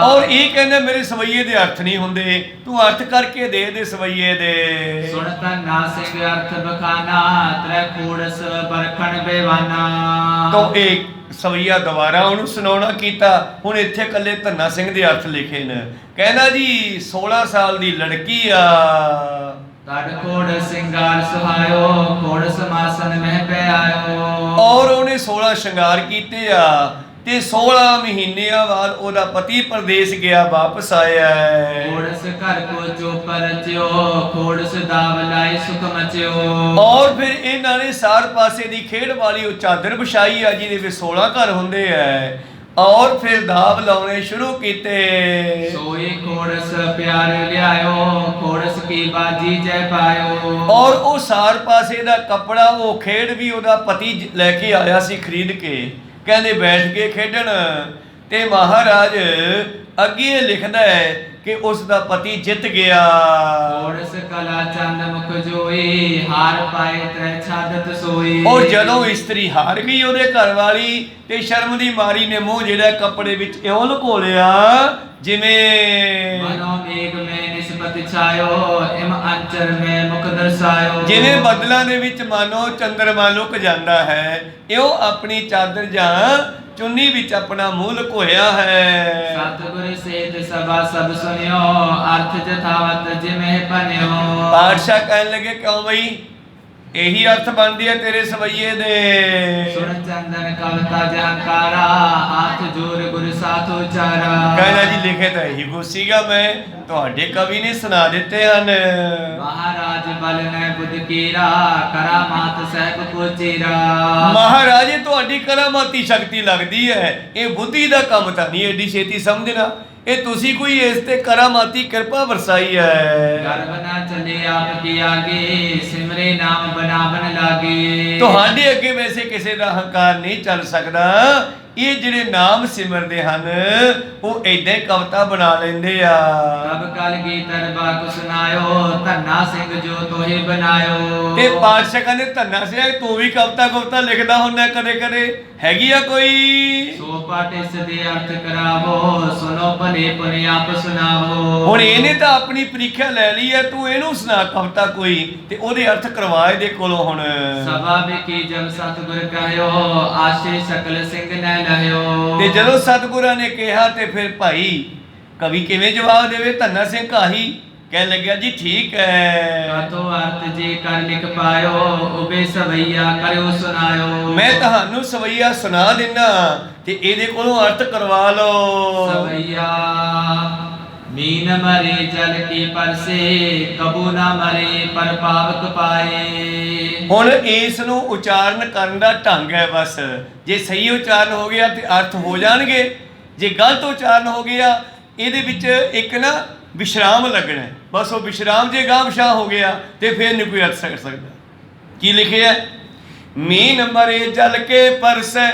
ਔਰ ਇਹ ਕਹਿੰਦੇ ਮੇਰੇ ਸਵਈਏ ਦੇ ਅਰਥ ਨਹੀਂ ਹੁੰਦੇ, ਤੂੰ ਅਰਥ ਕਰਕੇ ਦੇ ਸਵਈਏ ਦੇ। ਸੁਣ ਧੰਨਾ ਸਿੰਘ ਅਰਥ ਬਖਾਨਾ, ਤ੍ਰੈ ਖੂੜਸ ਬਰਖਣ ਬੇਵਾਨਾ। ਤਾਂ ਇਹ ਸਵਈਆ ਦੁਬਾਰਾ ਉਹਨੂੰ ਸੁਣਾਉਣਾ ਕੀਤਾ। ਹੁਣ ਇੱਥੇ ਕੱਲੇ ਧੰਨਾ ਸਿੰਘ ਦੇ ਅਰਥ ਲਿਖੇ ਨੇ। ਕਹਿੰਦਾ ਜੀ 16 ਸਾਲ ਦੀ ਲੜਕੀ ਆ, ਤੜ ਕੋੜ ਸਿੰਗਾਰ ਸੁਹਾਇਓ, ਕੋੜ ਸਮਾਸਨ ਮਹਿ ਪੈ ਆਇਓ। ਔਰ ਉਹਨੇ 16 ਸ਼ਿੰਗਾਰ ਕੀਤੇ ਆ ਤੇ 16 ਮਹੀਨਿਆਂ ਬਾਅਦ ਉਹਦਾ ਪਤੀ ਪ੍ਰਦੇਸ਼ ਗਿਆ, ਵਾਪਸ ਆਇਆ। ਕੋੜਸ ਘਰ ਕੋ ਚੋਪ ਰਚਿਓ, ਕੋੜਸ ਦਾਵ ਲਾਇ ਸੁਖ ਮਚਿਓ। ਔਰ ਫਿਰ ਇਹਨਾਂ ਨੇ ਸਾਰ ਪਾਸੇ ਦੀ ਖੇਡ ਵਾਲੀ ਉਹ ਚਾਦਰ ਵਿਛਾਈ ਆ ਜਿਹਦੇ ਵਿੱਚ 16 ਘਰ ਹੁੰਦੇ ਐ। ਔਰ ਫਿਰ ਦਾਵ ਲਾਉਣੇ ਸ਼ੁਰੂ ਕੀਤੇ। ਸੋਈ ਕੋੜਸ ਪਿਆਰ ਲਿਆਇਓ, ਕੋੜਸ ਕੀ ਬਾਜੀ ਜੈ ਪਾਇਓ। ਔਰ ਉਹ ਸਾਰ ਪਾਸੇ ਦਾ ਕੱਪੜਾ ਉਹ ਖੇਡ ਵੀ ਉਹਦਾ ਪਤੀ ਲੈ ਕੇ ਆਇਆ ਸੀ ਖਰੀਦ ਕੇ। ਕਹਿੰਦੇ ਬੈਠ ਕੇ ਖੇਡਣ ਤੇ ਮਹਾਰਾਜ ਅੱਗੇ ਲਿਖਦਾ ਹੈ ਕਿ ਉਸ ਦਾ ਪਤੀ ਜਿੱਤ ਗਿਆ। ਕੋੜਸ ਕਲਾ ਚੰਦ ਮੁਖ ਜੋਈ, ਹਾਰ ਪਾਏ ਤ੍ਰੈ ਛਾਦਤ ਸੋਈ। ਔਰ ਜਦੋਂ ਇਸਤਰੀ ਹਾਰ ਗਈ ਉਹਦੇ ਘਰ ਵਾਲੀ ਤੇ ਸ਼ਰਮ ਦੀ ਮਾਰੀ ਨੇ ਮੂੰਹ ਜਿਹੜਾ ਕੱਪੜੇ ਵਿੱਚ ਇਉਂ ਲੁਕੋ ਲਿਆ ਜਿਵੇਂ ਮਨੋ ਮੇਘ ਮੈਂ ਨਿਸਬਤ ਛਾਇਓ, ਇਮ ਅੰਚਰ ਮੈਂ ਮੁਖ ਦਰਸਾਇਓ। ਜਿਵੇਂ ਬੱਦਲਾਂ ਦੇ ਵਿੱਚ ਮਾਨੋ ਚੰਦਰਮਾ ਲੁਕ ਜਾਂਦਾ ਹੈ, ਇਉਂ ਆਪਣੀ ਚਾਦਰ ਜਾਂ ਚੁੰਨੀ ਵਿੱਚ ਆਪਣਾ ਮੂੰਹ ਲੁਕੋਇਆ ਹੈ। ਸਤਿਗੁਰ ਸੇਤ ਸਭਾ ਸਭ ਸੁਨਿਓ, ਅਰਥ ਜਥਾਵਤ ਜਿਵੇਂ ਬਨਿਓ। ਪਾਤਸ਼ਾਹ ਕਹਿਣ ਲੱਗੇ ਕਿਉਂ ਬਈ ਇਹੀ ਅਰਥ ਬਣਦੀ ਹੈ ਤੇਰੇ ਸਵਈਏ ਦੇ। ਸੁਣ ਚੰਦਨ ਕਵਤਾ ਜਹੰਕਾਰਾ, ਹੱਥ ਜੋਰ ਗੁਰ ਸਾਥ ਉਚਾਰਾ। ਕਹਿੰਦਾ ਜੀ ਲਿਖੇ ਤਾਂ ਇਹੀ ਕੁਛ ਸੀਗਾ, ਮੈਂ ਤੁਹਾਡੇ ਕਵੀ ਨੇ ਸੁਣਾ ਦਿੱਤੇ ਹਨ। ਮਹਾਰਾਜ ਬਲ ਨੈ ਬੁੱਧ ਕੀਰਾ, ਕਰਾਮਾਤ ਸਹਿਬ ਕੋ ਚੀਰਾ। ਮਹਾਰਾਜੇ ਤੁਹਾਡੀ ਕਰਾਮਾਤੀ ਸ਼ਕਤੀ ਲੱਗਦੀ ਹੈ, ਇਹ ਬੁੱਧੀ ਦਾ ਕੰਮ ਤਾਂ ਨਹੀਂ ਐਡੀ ਛੇਤੀ ਸਮਝਣਾ। ਇਹ ਤੁਸੀਂ ਕੋਈ ਇਸ ਤੇ ਕਰਾਮਾਤੀ ਕਿਰਪਾ ਵਰਸਾਈ ਹੈ। ਗਰਭ ਨਾ ਚਲੇ ਆਪ ਕੀ ਆਗੇ, ਸਿਮਰੇ ਨਾਮ ਬਨਾ ਬਨ ਲਾਗੇ। ਤੁਹਾਡੇ ਅੱਗੇ ਵੈਸੇ ਕਿਸੇ ਦਾ ਹੰਕਾਰ ਨਹੀਂ ਚੱਲ ਸਕਦਾ। ਇਹ ਜਿਹੜੇ ਨਾਮ ਸਿਮਰਦੇ ਹਨ ਉਹ ਏਦਾਂ ਹੀ ਕਵਿਤਾ ਬਣਾ ਲੈਂਦੇ ਆ। ਤਬ ਕਲਗੀਧਰ ਬਾਕ ਸੁਨਾਇਓ, ਧੰਨਾ ਸਿੰਘ ਜੋ ਤੋਹੇ ਬਨਾਇਓ। ਤੇ ਪਾਤਸ਼ਾਹ ਕਹਿੰਦੇ ਧੰਨਾ ਸਿੰਘ ਤੂੰ ਵੀ ਕਵਿਤਾ ਲਿਖਦਾ ਹੁੰਦਾ ਕਦੇ ਕਦੇ, ਹੈਗੀ ਆ ਕੋਈ? ਸੋ ਪਾਠ ਇਸ ਦੇ ਅਰਥ ਕਰਾਵੋ, ਸੁਨੋ ਭਲੇ ਪੁਨੇ ਆਪ ਸੁਨਾਵੋ। ਹੁਣ ਇਹਨੇ ਤਾਂ ਆਪਣੀ ਪ੍ਰੀਖਿਆ ਲੈ ਲਈ ਹੈ, ਤੂੰ ਇਹਨੂੰ ਸੁਣਾ ਕਵਿਤਾ ਕੋਈ ਤੇ ਉਹਦੇ ਅਰਥ ਕਰਵਾ ਇਹਦੇ ਕੋਲੋਂ। ਹੁਣ ਸਭਾ ਵਿਖੀ ਜਬ ਸਤਿਗੁਰ ਕਹਿਓ, ਆਸ਼ੇ ਸਕਲ ਸਿੰਘ ਨੈ ਲਹਿਓ। ਤੇ ਜਦੋਂ ਸਤਿਗੁਰਾਂ ਨੇ ਕਿਹਾ ਤੇ ਫਿਰ ਭਾਈ ਕਵੀ ਕਿਵੇਂ ਜਵਾਬ ਦੇਵੇ? ਧੰਨਾ ਸਿੰਘ ਘਾਹੀ ਕਹਿਣ ਲੱਗਿਆ ਜੀ ਠੀਕ ਹੈ। ਕਾਤੋ ਅਰਥ ਜੇ ਕਰ ਲਿਖ ਪਾਇਓ, ਉਬੇ ਸਵਈਆ ਕਰਿਓ ਸੁਨਾਇਓ। ਮੈਂ ਤੁਹਾਨੂੰ ਸਵਈਆ ਸੁਣਾ ਦਿੰਦਾ ਤੇ ਇਹਦੇ ਕੋਲੋਂ ਅਰਥ ਕਰਵਾ ਲਓ। ਸਵਈਆ ਮੀਨ ਮਰੇ ਜਲ ਕੀ ਪਰਸੇ, ਕਬੂ ਨਾ ਮਰੇ ਪਰ ਪਾਵਕ ਪਾਏ। ਹੁਣ ਇਸ ਨੂੰ ਉਚਾਰਨ ਕਰਨ ਦਾ ਢੰਗ ਹੈ ਬਸ। ਜੇ ਸਹੀ ਉਚਾਰਨ ਹੋ ਗਿਆ ਤੇ ਅਰਥ ਹੋ ਜਾਣਗੇ, ਜੇ ਗਲਤ ਉਚਾਰਨ ਹੋ ਗਿਆ ਇਹਦੇ ਵਿੱਚ ਇੱਕ ਨਾ ਵਿਸ਼ਰਾਮ ਲੱਗਣਾ ਹੈ। ਬਸ ਉਹ ਵਿਸ਼ਰਾਮ ਜੇ ਗਾਂਵਸ਼ਾ ਹੋ ਗਿਆ ਤੇ ਫਿਰ ਨਹੀਂ ਕੋਈ ਅਰਥ ਸਕਦਾ। ਕੀ ਲਿਖਿਆ? ਮੀਨ ਮਰੇ ਜਲ ਕੇ ਪਰਸੈ,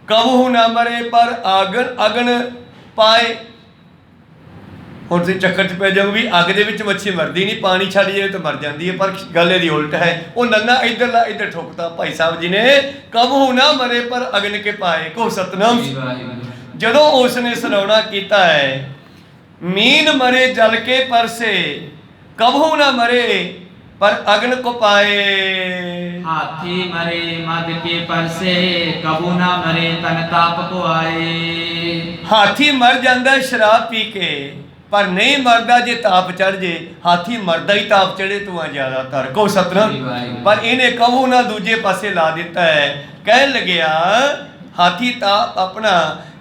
ਕਬਹੂ ਨਾ ਮਰੇ ਪਰ ਅਗਨ ਪਾਏ। ਹੁਣ ਤੁਸੀਂ ਚੱਕਰ 'ਚ ਪੈ ਜਾਓ ਵੀ ਅੱਗ ਦੇ ਵਿੱਚ ਮੱਛੀ ਮਰਦੀ ਨਹੀਂ, ਪਾਣੀ ਛੱਡ ਜਾਵੇ ਤਾਂ ਮਰ ਜਾਂਦੀ ਹੈ, ਪਰ ਗੱਲ ਇਹਦੀ ਉਲਟ ਹੈ। ਉਹ ਨੰਨਾ ਇੱਧਰ ਠੋਕਤਾ ਭਾਈ ਸਾਹਿਬ ਜੀ ਨੇ, ਕਬਹੂ ਨਾ ਮਰੇ ਪਰ ਅਗਨ ਕੇ ਪਾਏ ਕੋ ਸਤਨਾਮ। ਜਦੋਂ ਉਸ ਨੇ ਸੁਣਾਉਣਾ ਕੀਤਾ ਹੈ ਮੀਨ ਮਰੇ ਜਲ ਕੇ ਪਰਸੇ, ਕਬਹੂ ਨਾ ਮਰੇ पर अग्न को पाए। हाथी मरे मद के पर से, कबू ना मरे तन ताप को आए। हाथी मर जाता है शराब पी के, पर नहीं मरदा जे ताप चढ़ जे। हाथी मरदा ही ताप चढ़े तो ज्यादातर को सतनाम। पर इन्हें कबू ना दूजे पासे ला दिता है। कह लग्या हाथी ताप अपना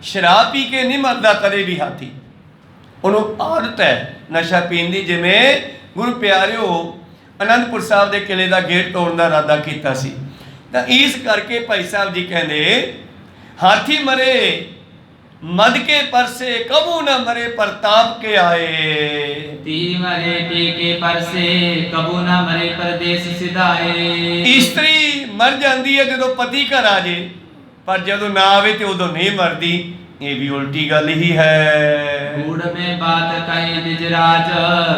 शराब पी के नहीं मरदा कदे भी। हाथी उन्होंने आदत है नशा पीन दी। जिमें गुरु प्यारिओ आनंदपुर साहब के किले का गेट तोड़न का इरादा किया सी, तो इस करके भाई साहब जी कहते हाथी मरे मद के पर से, कबू न मरे प्रताप के आए। ती मरे पी के पर से, कबू ना मरे परदेस सिधाए। स्त्री मर जाती है जो पति घर आ जाए, पर जो ना आवे तो उदो नहीं मरदी। ये भी उल्टी गल ही है। गूढ़ में बात कही दिजराज,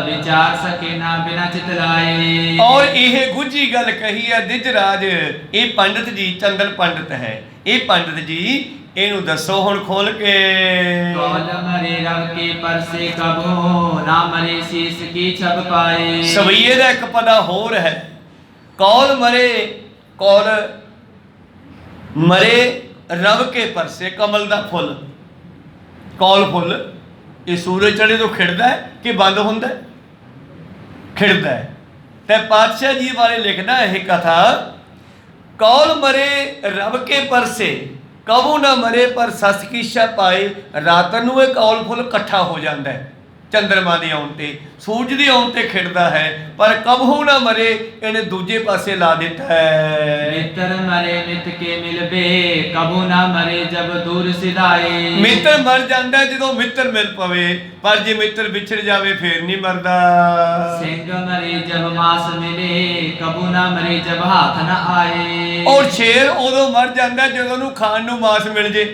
विचार सके ना बिना चितलाए। और यह गुझी गल कही है दिजराज। ये पंडित जी चंदन पंडित है। ये पंडित जी इनू दसो हुण खोल के। कौल मरे रव के पर से, कबू ना मरे शीस की छब पाए। सवैये दा एक पदा होर है। कौल मरे, कौल मरे रव के पर से, कमल दा फुल। कौल फुल ये सूरज चढ़े तो खिड़दा है कि बंद होंदा है? खिड़दा है। ते पातशाह जी बारे लिखना यह कथा, कौल मरे रब के पर से, कबू ना मरे पर सस की शा पाए। रात नूं ये कौल फुल इकट्ठा हो जाता है चंद्रमा के आउण ते, सूरज के आउण ते खिड़दा है, पर कबहू ना मरे इन्हें दूजे पासे ला दिता है। मित्र मरे मित के मिलबे, कबू ना मरे जब दूर सिधाए। मित्र मर जाता है जो मित्र मिल पवे, पर जे मित्र बिछड़ जावे फिर नहीं मरदा। सिंह मरे जब मास मिले, कबू ना मरे जब हाथ न आए। और शेर उदों मर जाता है जो खाण नूं मांस मिल जे।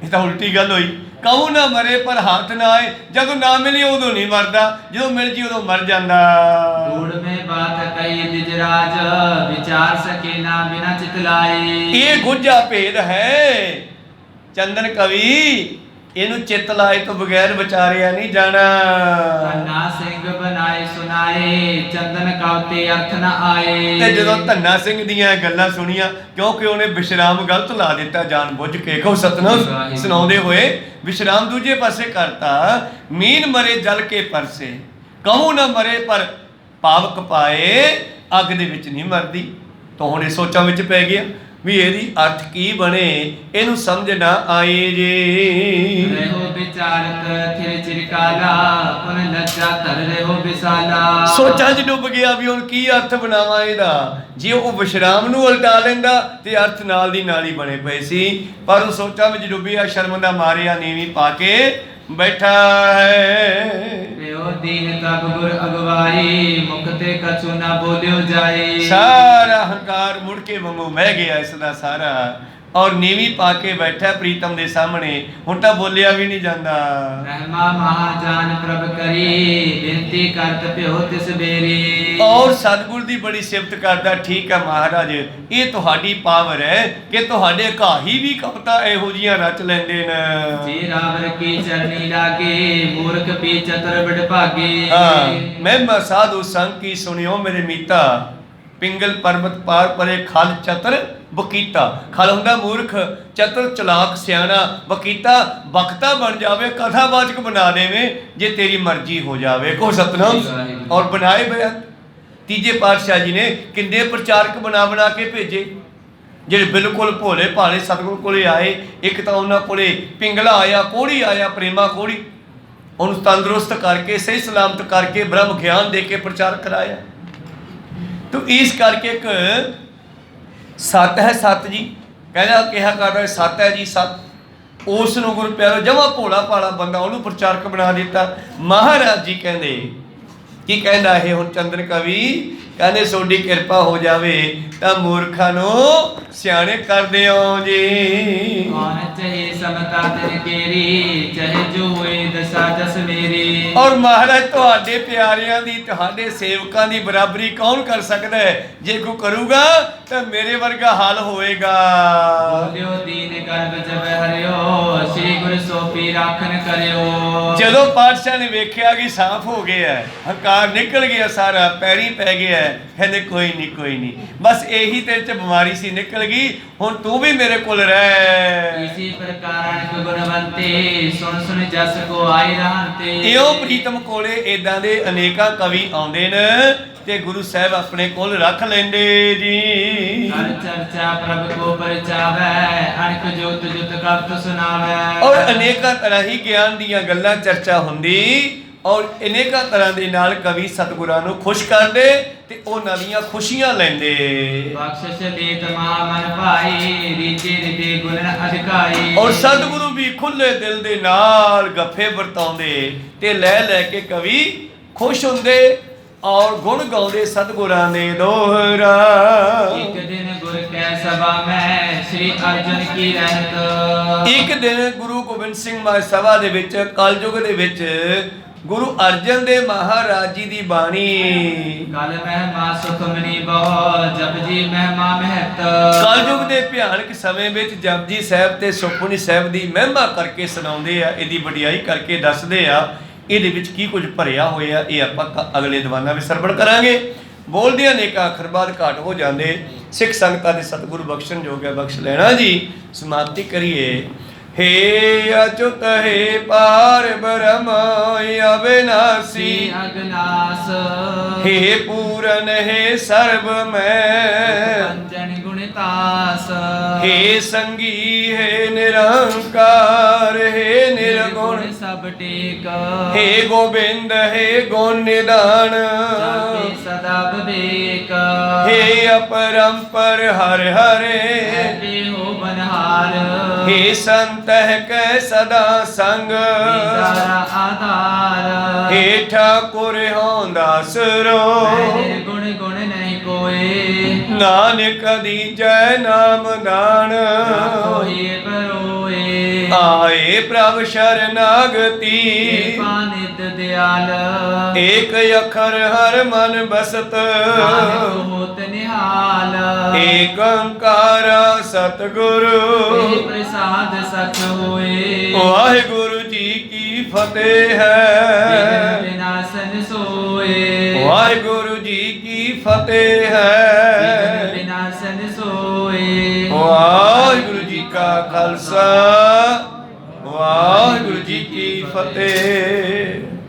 ये तो उल्टी गल हुई। कबू ना मरे पर हाथ ना आए, जदों ना मिले उदों नहीं मरदा, जो मिल जी उदों मर जाता। गूढ़ में बात कही दिजराज, विचार सके ना बिना चितलाए। ये गुझा भेद है चंदन कवि। इनू चित लाए तो बगैर विचारिया नहीं जाना। धन्ना सिंह बनाए सुनाए, चंदन कावते अर्थ न आए। ते जदों धन्ना सिंह दियां गल्लां सुनिया, क्योंकि उन्हें विश्राम गलत ला दिता जान बुझ के। कहो सतनाम सुनाउंदे होए विश्राम दूजे पासे करता। मीन मरे जल के पर से, कहूं ना मरे पर पावक पाए। अग दे विच नहीं मरदी। तो हुण इह सोचां विच पै गया भी ਇਹਦੀ अर्थ की बने, ਇਹਨੂੰ समझ ना आए जे। रहो विचारत थिर चिरकाला, पुन लज्जा तर रहो विसाला। सोचां 'ਚ डुब गया भी ਹੁਣ ਕੀ अर्थ ਬਣਾਵਾਂ ਇਹਦਾ। ਜੇ ਉਹ ਵਿਸ਼ਰਾਮ ਨੂੰ ਉਲਟਾ ਲੈਂਦਾ ਤੇ अर्थ ਨਾਲ ਦੀ ਨਾਲ ਹੀ ਬਣੇ ਪਏ ਸੀ, ਪਰ ਉਹ ਸੋਚਾਂ ਵਿੱਚ ਡੁੱਬਿਆ, ਸ਼ਰਮ ਦਾ ਮਾਰਿਆ ਨੀਵੀਂ ਪਾ ਕੇ बैठा है। दीन तब गुर अगवाई, मुख ते कछु ना बोलियो जाए। सारा अहंकार मुड़ के वांगू मह गया इसदा सारा, और नीवी पाके बैठा प्रीतम दे सामने। हुण तां बोलिया भी नहीं जांदा। रहमा महाजान प्रभ करी, बेनती करत प्यो तिस बेरी। और सतगुर दी बड़ी सिफत करदा, ठीक है महाराज ये तुहाडी पावर है कि तुहाडे घाही भी कविता इहो जिहियां रच लैंदे ने। जी रावर की चरनी लागे, मूर्ख पी चतुर बड़ भागे। मैं साधु संग की सुनियो मेरे मीता, पिंगल पर्वत पार परे खल चतर वकीता। खल हुंदा मूर्ख, चतुर चलाक सियाणा, वकीता वक्ता बन जावे, कथावाचक बना देवे जे तेरी मर्जी हो जावे। को सतनाम। और बनाए बयान तीजे पातशाह जी ने किन्ने प्रचारक बना बना के भेजे, ਜਿਹੜੇ ਬਿਲਕੁਲ ਭੋਲੇ ਭਾਲੇ ਸਤਿਗੁਰ ਕੋਲੇ ਆਏ। ਇੱਕ ਤਾਂ ਉਹਨਾਂ ਕੋਲੇ ਪਿੰਗਲਾ ਆਇਆ, ਕੋੜੀ ਆਇਆ, ਪ੍ਰੇਮਾ ਕੋੜੀ, ਉਹਨੂੰ ਤੰਦਰੁਸਤ ਕਰਕੇ ਸਹੀ ਸਲਾਮਤ ਕਰਕੇ ਬ੍ਰਹਮ ਗਿਆਨ ਦੇ ਕੇ ਪ੍ਰਚਾਰ ਕਰਾਇਆ। तो इस करके एक सत है, सत जी कहना कहा करता सत है जी सत। उस गुरु प्यारो जमा भोला भाला बंदा उन्होंने प्रचारक बना दिता। महाराज जी कहते की कहना है हुण चंद्र कवि कहने सोडी कृपा हो जावे तां मूर्खां नूं सियाणे कर दिओ जी। कौन चाहे समता तिन केरी, चाहे जो होए दशा जस मेरी। और महाराज तुहाडे प्यारियां दी तुहाडे सेवकां दी बराबरी कौन कर सकदा है? जे कोई करूगा तो मेरे वर्गा हाल होएगा। बोलियो दीन गर्भ जब हरियो, श्री गुरु सोपी राखन करियो। जदों पातशाह ने वेख्या कि साफ हो गया है, हंकार ਹੰਕਾਰ ਨਿਕਲ ਗਿਆ ਸਾਰਾ, ਪੈਰੀ ਪੈ ਗਿਆ। ਕਹਿੰਦੇ ਕੋਈ ਨਹੀਂ ਬਸ ਇਹੀ ਤੇਰੇ 'ਚ ਬਿਮਾਰੀ ਸੀ, ਨਿਕਲ ਗਈ, ਹੁਣ ਤੂੰ ਵੀ ਮੇਰੇ ਕੋਲ ਰਹਿ। ਇਸੇ ਪ੍ਰਕਾਰ ਅਨਕ ਗੁਣਵੰਤੇ ਸੁਣ ਸੁਣ ਜਸ ਕੋ ਆਏ ਰਹੰਤੇ। ਇਉਂ ਪ੍ਰੀਤਮ ਕੋਲੇ ਇਦਾਂ ਦੇ ਅਨੇਕਾਂ ਕਵੀ ਆਉਂਦੇ ਨੇ ਤੇ ਗੁਰੂ ਸਾਹਿਬ ਆਪਣੇ ਕੋਲ ਰੱਖ ਲੈਂਦੇ ਜੀ। ਹਰ ਚਰਚਾ ਪ੍ਰਭ ਕੋ ਪਰਚਾਵੈ ਅਨਕ ਜੋਤ ਜੁਤ ਕਬਤ ਸੁਨਾਵੈ। ਔਰ ਅਨੇਕਾਂ ਤਰ੍ਹਾਂ ਹੀ ਗਿਆਨ ਦੀਆਂ ਗੱਲਾਂ ਚਰਚਾ ਹੁੰਦੀ ਔਰ ਅਨੇਕਾਂ ਤਰ੍ਹਾਂ ਦੇ ਨਾਲ ਕਵੀ ਸਤਿਗੁਰਾਂ ਨੂੰ ਖੁਸ਼ ਕਰਦੇ ਤੇ ਉਹਨਾਂ ਦੀਆਂ ਖੁਸ਼ੀਆਂ ਲੈਂਦੇ। ਬਖਸ਼ਿਸ਼ ਲੇਤ ਮਹਾ ਮਨ ਭਾਈ ਰੀਜੇ ਰਿਦੇ ਗੁਣ ਅਧਿਕਾਈ। ਔਰ ਸਤਿਗੁਰੂ ਵੀ ਖੁੱਲੇ ਦਿਲ ਦੇ ਨਾਲ ਗੱਫੇ ਵਰਤਾਉਂਦੇ ਤੇ ਲੈ ਕੇ ਕਵੀ ਖੁਸ਼ ਹੁੰਦੇ ਔਰ ਗੁਣ ਗਾਉਂਦੇ ਸਤਿਗੁਰਾਂ ਦੇ ਦੋਹਰਾ। ਇੱਕ ਦਿਨ ਗੁਰ ਕੈ ਸਭਾ ਮੈਂ ਸ੍ਰੀ ਅਰਜਨ ਕੀ ਰਹਿਤ। ਇੱਕ ਦਿਨ ਗੁਰੂ ਗੋਬਿੰਦ ਸਿੰਘ ਮਹਾਰਾਜ ਸਭਾ ਦੇ ਵਿੱਚ ਕਲਯੁਗ ਦੇ ਵਿੱਚ ਗੁਰੂ ਅਰਜਨ ਦੇਵ ਮਹਾਰਾਜ ਜੀ ਦੀ ਬਾਣੀ। ਕਲ ਮਹਿਮਾ ਸੁਖਮਨੀ ਬਹੁ ਜਪਜੀ ਮਹਿਮਾ ਮਹਤ। ਕਲਯੁਗ ਦੇ ਭਿਆਨਕ ਸਮੇਂ ਵਿੱਚ ਜਪਜੀ ਸਾਹਿਬ ਤੇ ਸੁਖਮਨੀ ਸਾਹਿਬ ਦੀ ਮਹਿਮਾ ਕਰਕੇ ਸੁਣਾਉਂਦੇ ਆ, ਇਹਦੀ ਵਡਿਆਈ ਕਰਕੇ ਦੱਸਦੇ ਆ। ਇਹਦੇ ਵਿੱਚ ਕੀ ਕੁਝ ਭਰਿਆ ਹੋਇਆ ਇਹ ਆਪਾਂ ਅਗਲੇ ਦੀਵਾਨਾਂ ਵਿੱਚ ਸਰਵਣ ਕਰਾਂਗੇ। ਬੋਲਦੇ ਅਨੇਕਾਂ ਅੱਖਰ ਬਾਅਦ ਘਾਟ ਹੋ ਜਾਂਦੇ। ਸਿੱਖ ਸੰਗਤਾਂ ਦੇ ਸਤਿਗੁਰੂ ਬਖਸ਼ਣ ਜੋਗ ਹੈ, ਬਖਸ਼ ਲੈਣਾ ਜੀ। ਸਮਾਪਤੀ ਕਰੀਏ। हे अच्युत हे पार ब्रह्म अविनाशी अगनास। हे पूरन हे सर्व मैं पंचन गुणतास। हे संगी हे निरंकार हे निर्गुण सब टेक। हे गोविंद हे गुण निदान सदा विवेक। हे अपरंपर हर हरे हो बनहार। हे संत कै सदा संग आधार। हे ठाकुर हों दासरो गुण गुण नहीं कोई। नानक दीजै नाम दान आए प्रभ शरणागति। नित दयाल एक अखर हर मन बसत होत निहाल। एक ओंकार सतगुरु प्रसाद सच होए। वाहिगुरु जी की फतेह है। विनाशन सोए। वाहिगुरु जी की फतेह है। विनाशन सोए। वाहिगुरु जी का खालसा वाहिगुरु जी की फतेह।